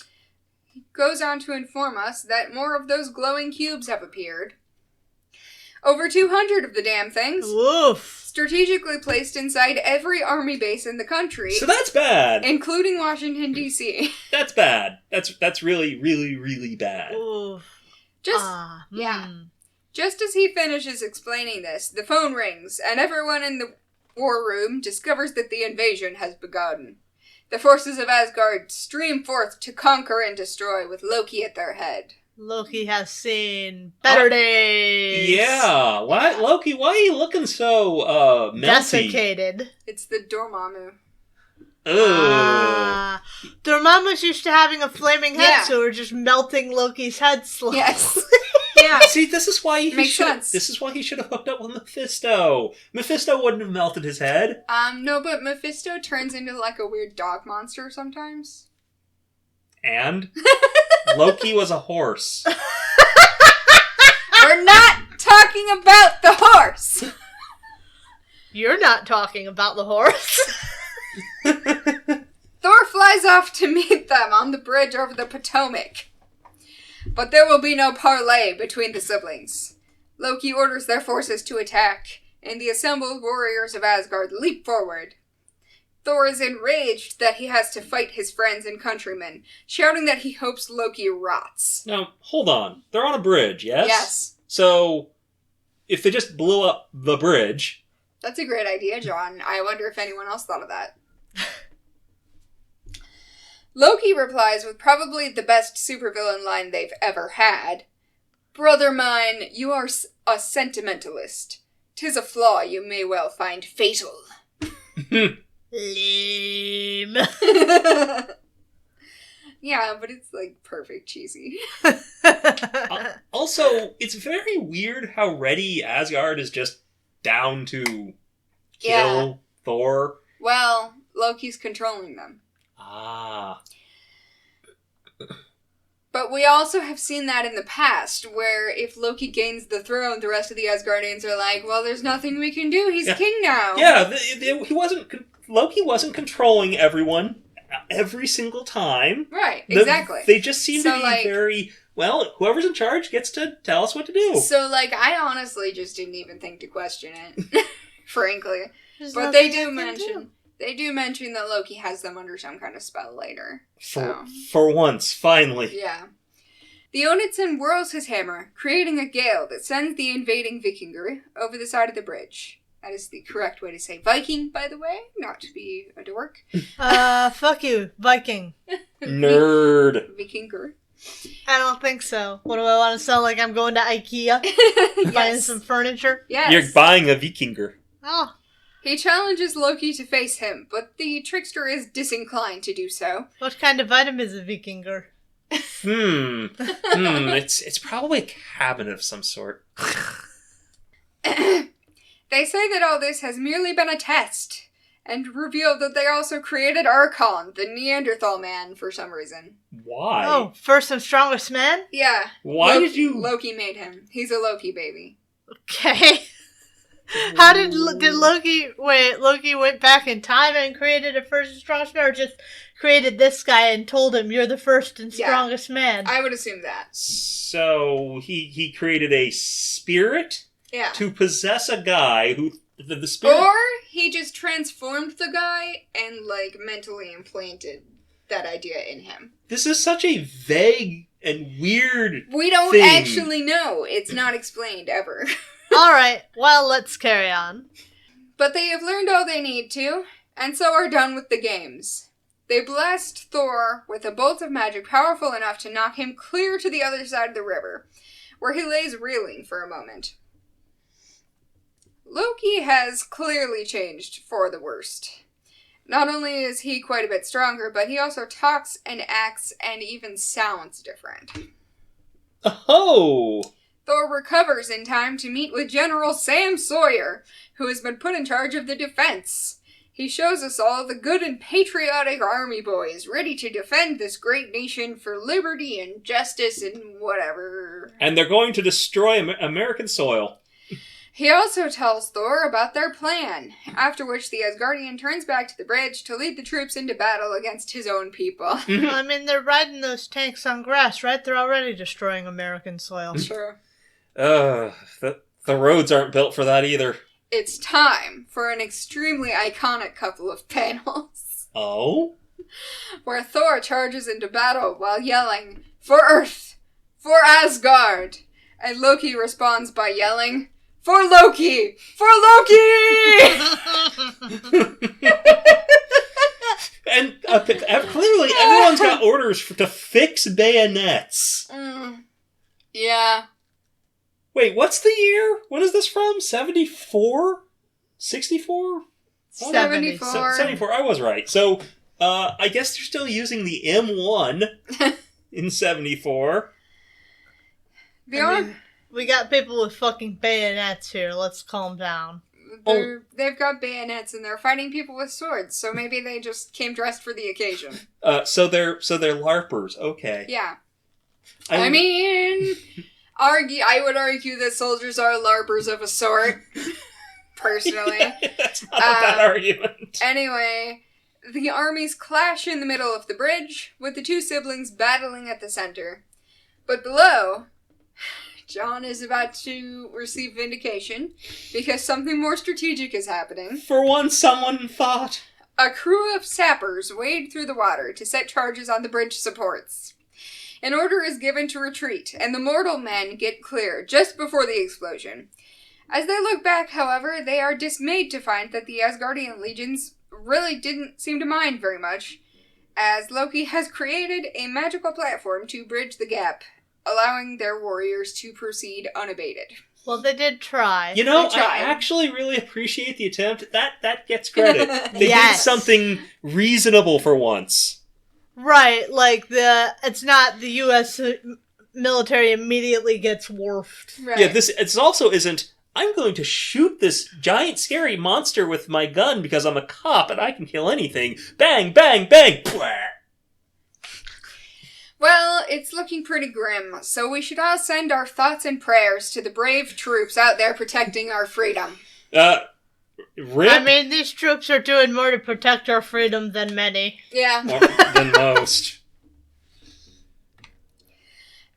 Goes on to inform us that more of those glowing cubes have appeared. Over 200 of the damn things. Woof. Strategically placed inside every army base in the country. So that's bad. Including Washington, D.C. That's bad. That's really, really, really bad. Oof. Just as he finishes explaining this, the phone rings, and everyone in the war room discovers that the invasion has begun. The forces of Asgard stream forth to conquer and destroy, with Loki at their head. Loki has seen better days. Yeah. Why, Loki, why are you looking so, melty? Desiccated. It's the Dormammu. Dormammu's used to having a flaming head, so we're just melting Loki's head slowly. Yes. Yeah. See, this is why he Makes should. sense. This is why he should have hooked up with Mephisto. Mephisto wouldn't have melted his head. No, but Mephisto turns into like a weird dog monster sometimes. And Loki was a horse. We're not talking about the horse. You're not talking about the horse. Thor flies off to meet them on the bridge over the Potomac. But there will be no parley between the siblings. Loki orders their forces to attack, and the assembled warriors of Asgard leap forward. Thor is enraged that he has to fight his friends and countrymen, shouting that he hopes Loki rots. Now, hold on. They're on a bridge, yes? Yes. So, if they just blew up the bridge... That's a great idea, John. I wonder if anyone else thought of that. Loki replies with probably the best supervillain line they've ever had. Brother mine, you are a sentimentalist. 'Tis a flaw you may well find fatal. Lame. Yeah, but it's like perfect cheesy. Also, it's very weird how ready Asgard is just down to kill Thor. Well, Loki's controlling them. Ah. But we also have seen that in the past, where if Loki gains the throne, the rest of the Asgardians are like, well, there's nothing we can do, he's king now. Yeah, Loki wasn't controlling everyone every single time. Right, exactly. They just seem to be very, well, whoever's in charge gets to tell us what to do. So, I honestly just didn't even think to question it, frankly. But they do mention that Loki has them under some kind of spell later. For once, finally. Yeah. The Odinson whirls his hammer, creating a gale that sends the invading Vikinger over the side of the bridge. That is the correct way to say Viking, by the way, not to be a dork. Fuck you, Viking. Nerd. Vikinger. I don't think so. What do I want to sound like? I'm going to IKEA? Buying some furniture? Yes. You're buying a Vikinger. Oh. He challenges Loki to face him, but the trickster is disinclined to do so. What kind of item is a Vikinger? It's probably a cabinet of some sort. They say that all this has merely been a test, and reveal that they also created Archon, the Neanderthal man, for some reason. Why? Oh, first and strongest man? Yeah. Why did you... Loki made him. He's a Loki baby. Okay. How did Loki... Wait, Loki went back in time and created a first and strongest man, or just created this guy and told him, you're the first and strongest man? I would assume that. So, he created a spirit? Yeah. To possess a guy who... The spirit... Or he just transformed the guy and, mentally implanted that idea in him. This is such a vague and weird We don't thing. actually know. It's not explained ever. Alright, well, let's carry on. But they have learned all they need to, and so are done with the games. They blast Thor with a bolt of magic powerful enough to knock him clear to the other side of the river, where he lays reeling for a moment. Loki has clearly changed for the worst. Not only is he quite a bit stronger, but he also talks and acts and even sounds different. Oh! Thor recovers in time to meet with General Sam Sawyer, who has been put in charge of the defense. He shows us all the good and patriotic army boys, ready to defend this great nation for liberty and justice and whatever. And they're going to destroy American soil. He also tells Thor about their plan, after which the Asgardian turns back to the bridge to lead the troops into battle against his own people. I mean, they're riding those tanks on grass, right? They're already destroying American soil. Sure. The roads aren't built for that either. It's time for an extremely iconic couple of panels. Oh? Where Thor charges into battle while yelling, "For Earth! For Asgard!" And Loki responds by yelling, "For Loki! For Loki!" And clearly everyone's got orders to fix bayonets. Yeah. Wait, what's the year? When is this from? 74? 64? 74. 74, I was right. So, I guess they're still using the M1 in 74. We got people with fucking bayonets here. Let's calm down. They've got bayonets and they're fighting people with swords, so maybe they just came dressed for the occasion. So they're LARPers. Okay. Yeah. I mean, I would argue that soldiers are LARPers of a sort. Personally. That's not a bad argument. Anyway, the armies clash in the middle of the bridge, with the two siblings battling at the center. But below, John is about to receive vindication, because something more strategic is happening. For once, someone thought. A crew of sappers wade through the water to set charges on the bridge supports. An order is given to retreat, and the mortal men get clear just before the explosion. As they look back, however, they are dismayed to find that the Asgardian legions really didn't seem to mind very much, as Loki has created a magical platform to bridge the gap, allowing their warriors to proceed unabated. Well, they did try. You know, I actually really appreciate the attempt. That gets credit. They did something reasonable for once. Right, like it's not the U.S. military immediately gets wharfed. Right. Yeah, it also isn't, I'm going to shoot this giant scary monster with my gun because I'm a cop and I can kill anything. Bang, bang, bang! Blah. Well, it's looking pretty grim, so we should all send our thoughts and prayers to the brave troops out there protecting our freedom. Rip? I mean, these troops are doing more to protect our freedom than many. Yeah. More than most.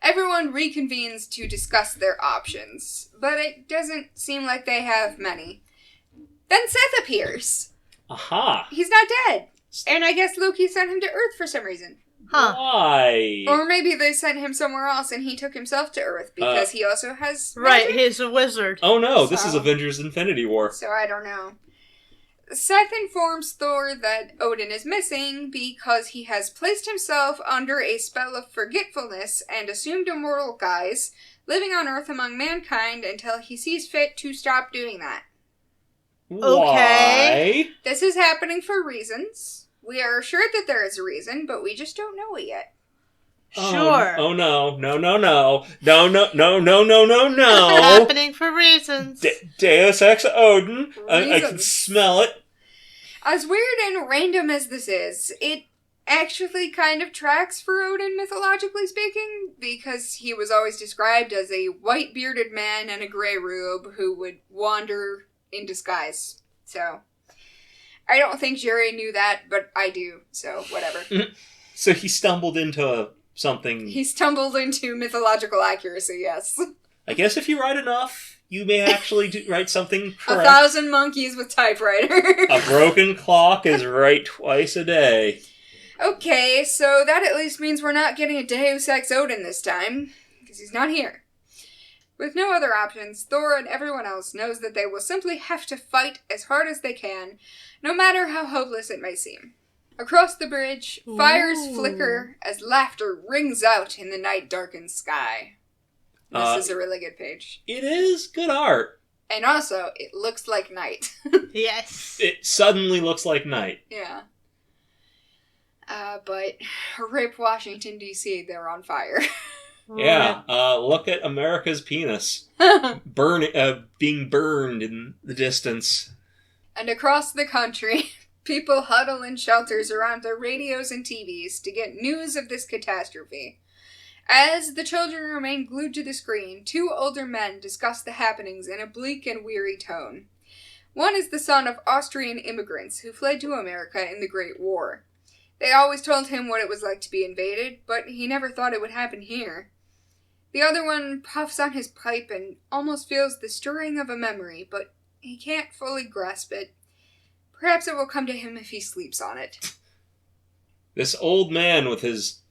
Everyone reconvenes to discuss their options, but it doesn't seem like they have many. Then Seth appears. Aha. He's not dead. And I guess Loki sent him to Earth for some reason. Huh. Why? Or maybe they sent him somewhere else and he took himself to Earth because he also has magic? Right, he's a wizard. Oh no, this is Avengers Infinity War. So I don't know. Seth informs Thor that Odin is missing because he has placed himself under a spell of forgetfulness and assumed immortal guise, living on Earth among mankind until he sees fit to stop doing that. Okay. Why? This is happening for reasons. We are assured that there is a reason, but we just don't know it yet. Sure. Oh no. No. It's happening for reasons. Deus Ex Odin. I can smell it. As weird and random as this is, it actually kind of tracks for Odin, mythologically speaking, because he was always described as a white bearded man in a grey robe who would wander in disguise. So, I don't think Jerry knew that, but I do, so whatever. So he stumbled into something... He stumbled into mythological accuracy, yes. I guess if you write enough, you may actually write something correct. 1,000 monkeys with typewriters. A broken clock is right twice a day. Okay, so that at least means we're not getting a Deus Ex Odin this time, because he's not here. With no other options, Thor and everyone else knows that they will simply have to fight as hard as they can, no matter how hopeless it may seem. Across the bridge, fires flicker as laughter rings out in the night-darkened sky. This is a really good page. It is good art. And also, it looks like night. Yes. It suddenly looks like night. Yeah. But rip Washington, D.C., they're on fire. Yeah, look at America's penis. Being burned in the distance. And across the country, people huddle in shelters around their radios and TVs to get news of this catastrophe. As the children remain glued to the screen, two older men discuss the happenings in a bleak and weary tone. One is the son of Austrian immigrants who fled to America in the Great War. They always told him what it was like to be invaded, but he never thought it would happen here. The other one puffs on his pipe and almost feels the stirring of a memory, but he can't fully grasp it. Perhaps it will come to him if he sleeps on it. This old man with his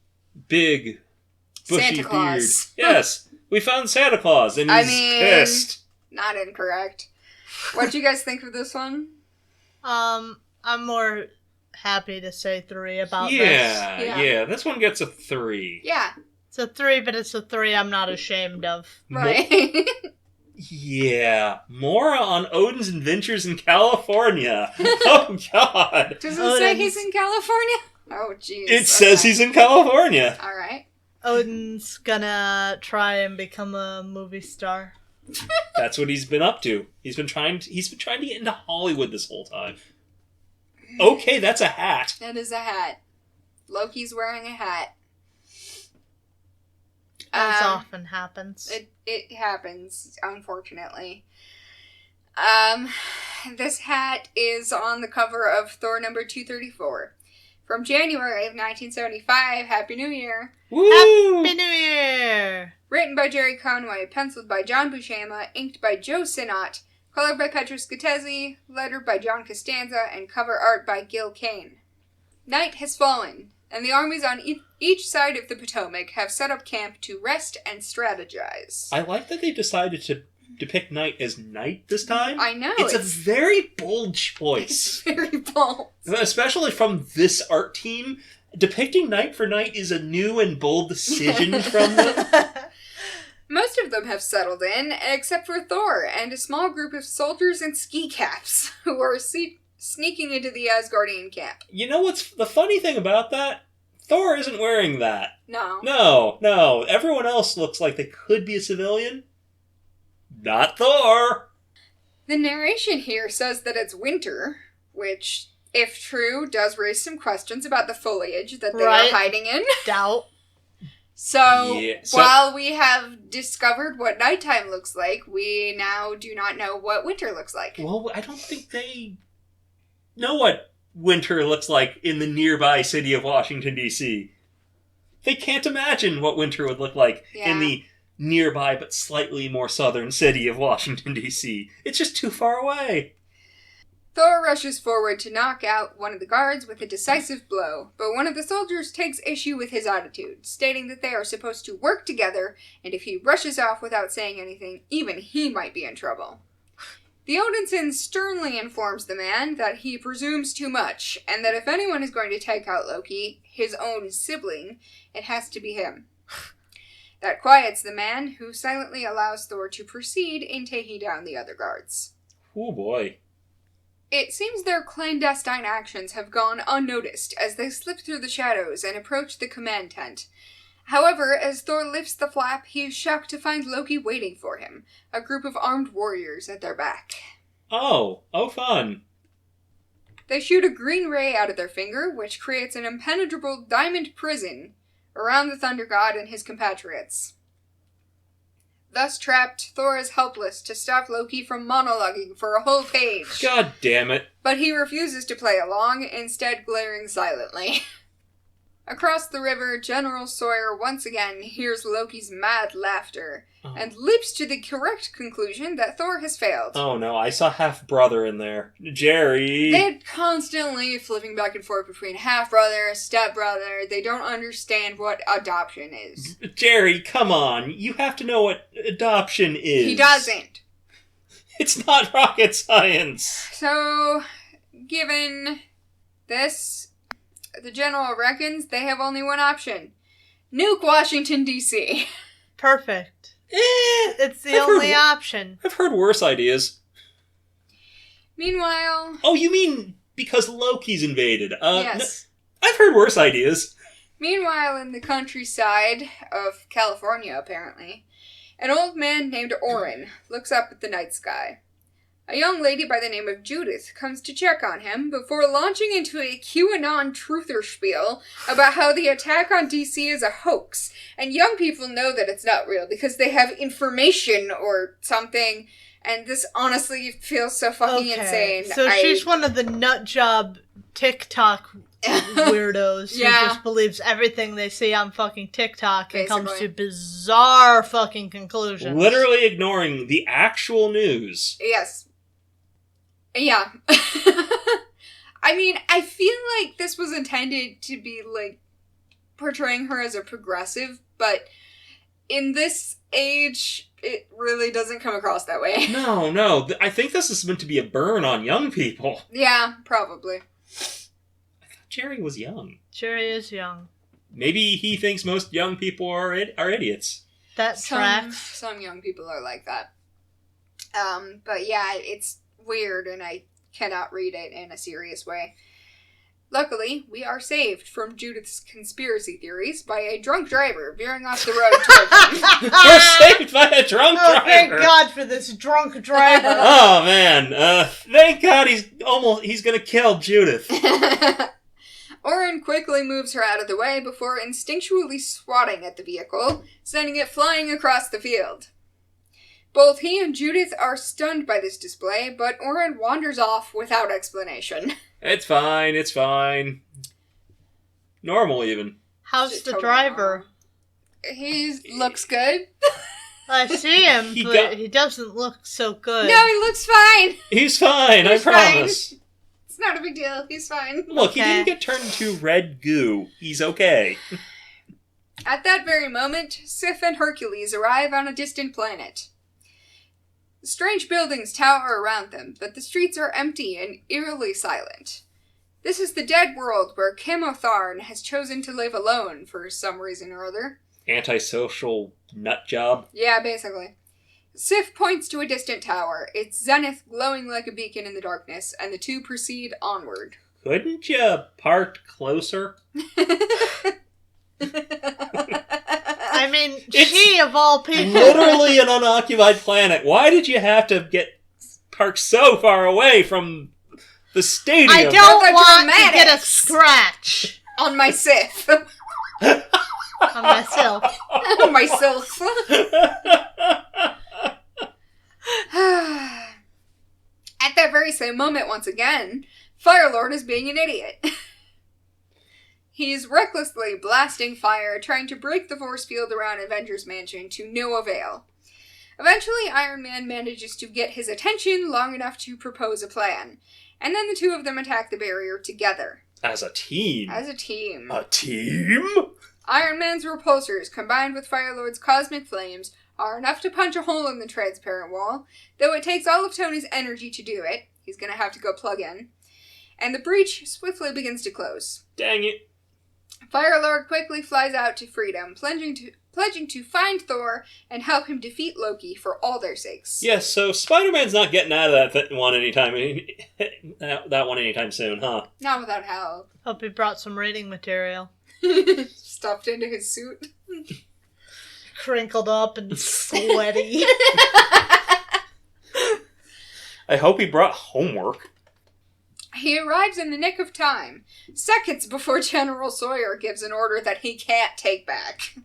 big... bushy Santa Claus. Beard. Yes, we found Santa Claus, and he's pissed. Not incorrect. What do you guys think of this one? I'm more happy to say 3 about this. Yeah, this one gets a 3. Yeah. It's a 3, but it's a 3 I'm not ashamed of. Right. Yeah, more on Odin's adventures in California. Oh, God. Does it say he's in California? Oh, jeez. It says he's in California. All right. Odin's gonna try and become a movie star. That's what he's been up to. He's been trying to get into Hollywood this whole time. Okay, that's a hat. That is a hat. Loki's wearing a hat. As often happens. It happens, unfortunately. This hat is on the cover of Thor number 234. From January of 1975. Happy New Year. Woo! Happy New Year! Written by Jerry Conway, penciled by John Buscema, inked by Joe Sinnott, colored by Petra Scatesi, lettered by John Costanza, and cover art by Gil Kane. Night has fallen, and the armies on each side of the Potomac have set up camp to rest and strategize. I like that they decided to depict night as night this time. I know. It's a very bold choice. It's very bold. Especially from this art team. Depicting night for night is a new and bold decision from them. Most of them have settled in, except for Thor and a small group of soldiers in ski caps who are sneaking into the Asgardian camp. You know what's the funny thing about that? Thor isn't wearing that. No. No. Everyone else looks like they could be a civilian. Not Thor. The narration here says that it's winter, which, if true, does raise some questions about the foliage that they are hiding in. Doubt. So, while we have discovered what nighttime looks like, we now do not know what winter looks like. Well, I don't think they know what winter looks like in the nearby city of Washington, D.C. They can't imagine what winter would look like in the nearby but slightly more southern city of Washington, D.C. It's just too far away. Thor rushes forward to knock out one of the guards with a decisive blow, but one of the soldiers takes issue with his attitude, stating that they are supposed to work together, and if he rushes off without saying anything, even he might be in trouble. The Odinson sternly informs the man that he presumes too much, and that if anyone is going to take out Loki, his own sibling, it has to be him. That quiets the man, who silently allows Thor to proceed in taking down the other guards. Oh boy. It seems their clandestine actions have gone unnoticed as they slip through the shadows and approach the command tent. However, as Thor lifts the flap, he is shocked to find Loki waiting for him, a group of armed warriors at their back. Oh fun. They shoot a green ray out of their finger, which creates an impenetrable diamond prison around the Thunder God and his compatriots. Thus trapped, Thor is helpless to stop Loki from monologuing for a whole page. God damn it. But he refuses to play along, instead glaring silently. Across the river, General Sawyer once again hears Loki's mad laughter, and leaps to the correct conclusion that Thor has failed. Oh no, I saw half-brother in there. Jerry! They're constantly flipping back and forth between half-brother, step-brother. They don't understand what adoption is. Jerry, come on. You have to know what adoption is. He doesn't. It's not rocket science. So, given this, the general reckons they have only one option. Nuke Washington, D.C. Perfect. It's the only option. I've heard worse ideas. Meanwhile... Oh, you mean because Loki's invaded? Yes. No, I've heard worse ideas. Meanwhile, in the countryside of California, apparently, an old man named Orin looks up at the night sky. A young lady by the name of Judith comes to check on him before launching into a QAnon truther spiel about how the attack on DC is a hoax, and young people know that it's not real because they have information or something, and this honestly feels so fucking insane. So she's one of the nutjob TikTok weirdos who just believes everything they see on fucking TikTok and comes to bizarre fucking conclusions. Literally ignoring the actual news. Yes. Yeah. I mean, I feel like this was intended to be, like, portraying her as a progressive, but in this age, it really doesn't come across that way. No. I think this is meant to be a burn on young people. Yeah, probably. I thought Jerry was young. Jerry is young. Maybe he thinks most young people are idiots. That tracks. Some young people are like that. But yeah, it's weird, and I cannot read it in a serious way. Luckily, we are saved from Judith's conspiracy theories by a drunk driver veering off the road towards them. We're saved by a drunk driver! Oh, thank God for this drunk driver. Oh, man. Thank God he's gonna kill Judith. Oren quickly moves her out of the way before instinctually swatting at the vehicle, sending it flying across the field. Both he and Judith are stunned by this display, but Oren wanders off without explanation. It's fine. Normal, even. How's the driver? He looks good. I see him, but he doesn't look so good. No, he looks fine. He's fine, I promise. Fine. It's not a big deal. He's fine. Look, he didn't get turned into red goo. He's okay. At that very moment, Sif and Hercules arrive on a distant planet. Strange buildings tower around them, but the streets are empty and eerily silent. This is the dead world where Camotharn has chosen to live alone for some reason or other. Antisocial nut job? Yeah, basically. Sif points to a distant tower, its zenith glowing like a beacon in the darkness, and the two proceed onward. Couldn't you park closer? I mean, she of all people. Literally an unoccupied planet. Why did you have to get parked so far away from the stadium? I don't want to get a scratch. On my Sif. On myself. On myself. At that very same moment, once again, Firelord is being an idiot. He's recklessly blasting fire, trying to break the force field around Avengers Mansion to no avail. Eventually, Iron Man manages to get his attention long enough to propose a plan, and then the two of them attack the barrier together. As a team? A team? Iron Man's repulsors, combined with Firelord's cosmic flames, are enough to punch a hole in the transparent wall, though it takes all of Tony's energy to do it. He's gonna have to go plug in. And the breach swiftly begins to close. Dang it. Firelord quickly flies out to freedom, pledging to find Thor and help him defeat Loki for all their sakes. Yes, so Spider-Man's not getting out of that one anytime soon, huh? Not without help. Hope he brought some reading material. Stuffed into his suit. Crinkled up and sweaty. I hope he brought homework. He arrives in the nick of time, seconds before General Sawyer gives an order that he can't take back.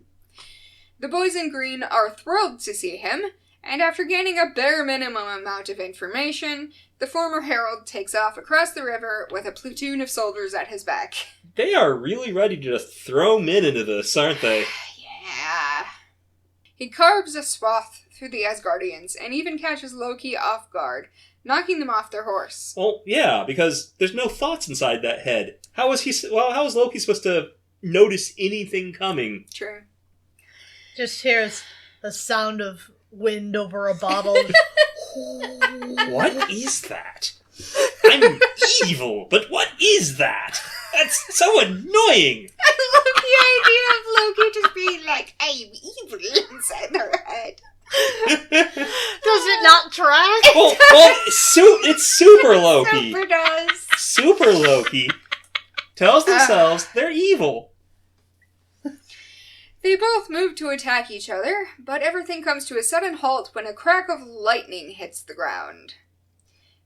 The boys in green are thrilled to see him, and after gaining a bare minimum amount of information, the former herald takes off across the river with a platoon of soldiers at his back. They are really ready to just throw men into this, aren't they? Yeah. He carves a swath through the Asgardians, and even catches Loki off guard, knocking them off their horse. Well, yeah, because there's no thoughts inside that head. How is Loki supposed to notice anything coming? True. Just hears the sound of wind over a bottle. What is that? I'm evil, but what is that? That's so annoying! I love the idea of Loki just being like, I'm evil inside their head. Does it not track? Well, it's Super Loki. Super does. Super Loki tells themselves they're evil. They both move to attack each other, but everything comes to a sudden halt when a crack of lightning hits the ground.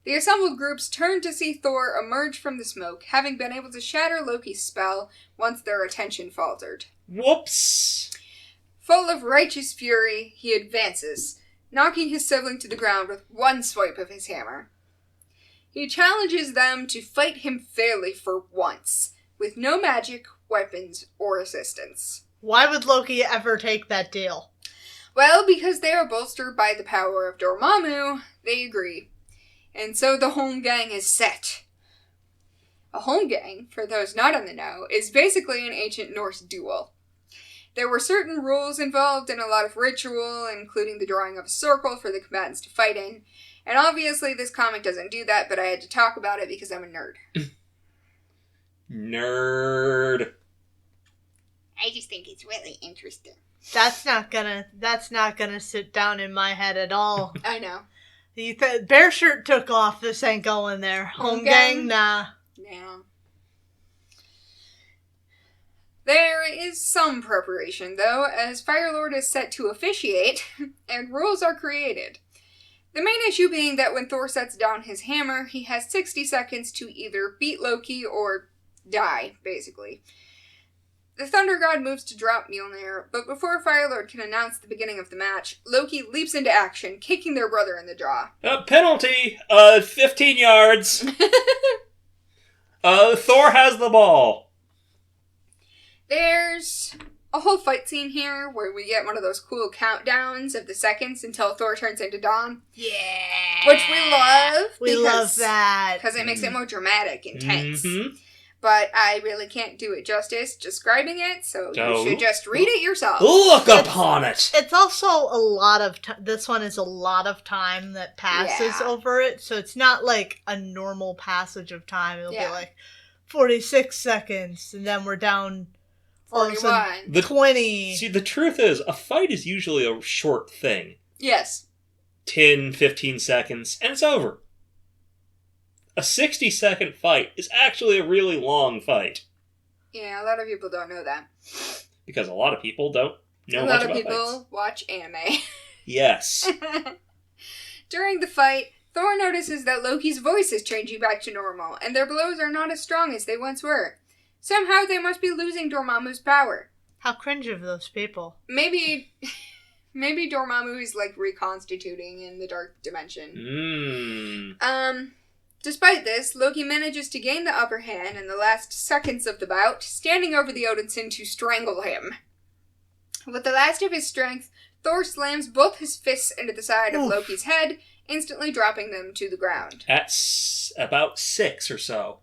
The assembled groups turn to see Thor emerge from the smoke, having been able to shatter Loki's spell once their attention faltered. Whoops! Full of righteous fury, he advances, knocking his sibling to the ground with one swipe of his hammer. He challenges them to fight him fairly for once, with no magic, weapons, or assistance. Why would Loki ever take that deal? Well, because they are bolstered by the power of Dormammu, they agree. And so the home gang is set. A home gang, for those not in the know, is basically an ancient Norse duel. There were certain rules involved and a lot of ritual, including the drawing of a circle for the combatants to fight in. And obviously this comic doesn't do that, but I had to talk about it because I'm a nerd. Nerd. I just think it's really interesting. That's not gonna sit down in my head at all. I know. Bear shirt took off. This ain't going there. Home gang, nah. Yeah. There is some preparation, though, as Firelord is set to officiate, and rules are created. The main issue being that when Thor sets down his hammer, he has 60 seconds to either beat Loki or die, basically. The Thunder God moves to drop Mjolnir, but before Firelord can announce the beginning of the match, Loki leaps into action, kicking their brother in the jaw. Penalty! 15 yards! Thor has the ball! There's a whole fight scene here where we get one of those cool countdowns of the seconds until Thor turns into Dawn. Yeah! Which we love. We love that. Because it makes it more dramatic, intense. Mm-hmm. But I really can't do it justice describing it, so you should just read it yourself. Look upon it! It's also a lot of this one is a lot of time that passes over it, so it's not like a normal passage of time. It'll be like 46 seconds, and then we're down 41. 20. See, the truth is, a fight is usually a short thing. Yes. 10, 15 seconds, and it's over. A 60-second fight is actually a really long fight. Yeah, a lot of people don't know that. Because a lot of people don't know much about fights. A lot of people watch anime. Yes. During the fight, Thor notices that Loki's voice is changing back to normal, and their blows are not as strong as they once were. Somehow they must be losing Dormammu's power. How cringe of those people. Maybe Dormammu is like reconstituting in the dark dimension. Despite this, Loki manages to gain the upper hand in the last seconds of the bout, standing over the Odinson to strangle him. With the last of his strength, Thor slams both his fists into the side of Loki's head, instantly dropping them to the ground. At about 6 or so.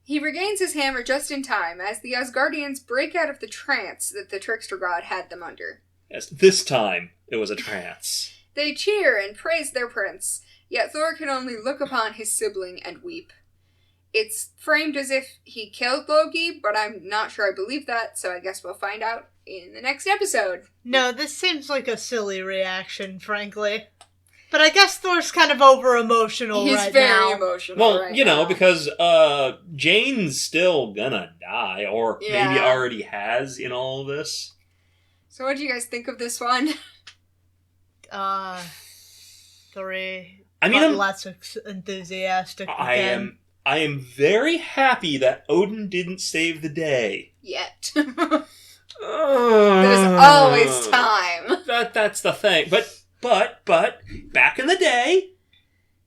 He regains his hammer just in time as the Asgardians break out of the trance that the trickster god had them under. Yes, this time it was a trance. They cheer and praise their prince, yet Thor can only look upon his sibling and weep. It's framed as if he killed Loki, but I'm not sure I believe that, so I guess we'll find out in the next episode. No, this seems like a silly reaction, frankly. But I guess Thor's kind of over-emotional right now. He's very emotional right now. Because Jane's still gonna die, or maybe already has in all of this. So what do you guys think of this one? 3. I mean, I'm less enthusiastic again. I am very happy that Odin didn't save the day. Yet. There's always time. That's the thing. But back in the day,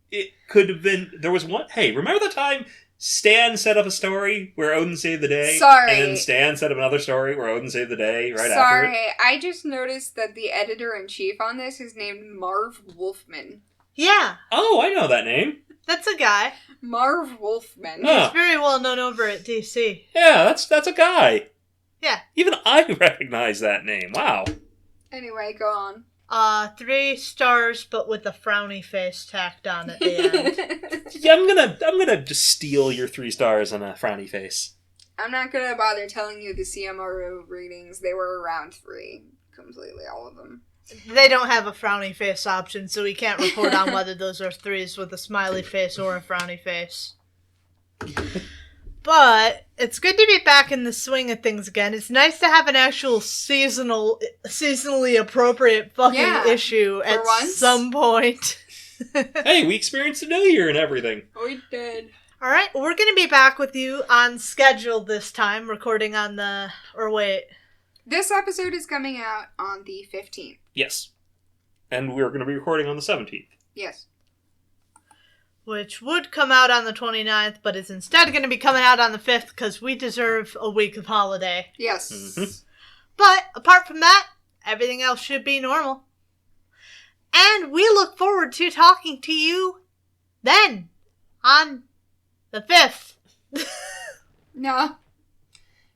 it could have been. There was one. Hey, remember the time Stan set up a story where Odin saved the day? Sorry. And then Stan set up another story where Odin saved the day after it? Sorry, I just noticed that the editor-in-chief on this is named Marv Wolfman. Yeah. Oh, I know that name. That's a guy. Marv Wolfman. Huh. He's very well known over at DC. Yeah, that's a guy. Yeah. Even I recognize that name. Wow. Anyway, go on. 3 stars, but with a frowny face tacked on at the end. Yeah, I'm gonna just steal your 3 stars and a frowny face. I'm not gonna bother telling you the CMRO ratings. They were around 3. Completely, all of them. They don't have a frowny face option, so we can't report on whether those are 3s with a smiley face or a frowny face. But it's good to be back in the swing of things again. It's nice to have an actual seasonally appropriate fucking issue at some point. Hey, we experienced a new year and everything. We did. All right, we're going to be back with you on schedule this time, recording on the... Or wait. This episode is coming out on the 15th. Yes. And we're going to be recording on the 17th. Yes. Which would come out on the 29th, but is instead going to be coming out on the 5th because we deserve a week of holiday. Yes. Mm-hmm. But apart from that, everything else should be normal. And we look forward to talking to you then on the 5th. No.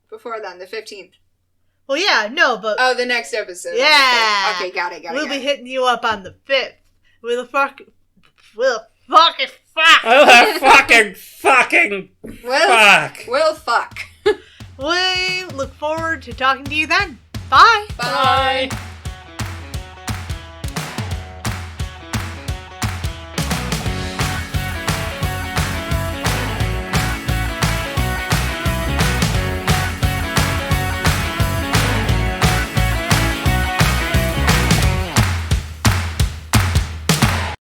Before then, the 15th. Well, yeah, no, but... Oh, the next episode. Yeah. Okay, got it. We'll be hitting you up on the 5th. We'll fucking fuck. I'll have fucking fuck. We'll fuck. We look forward to talking to you then. Bye. Bye.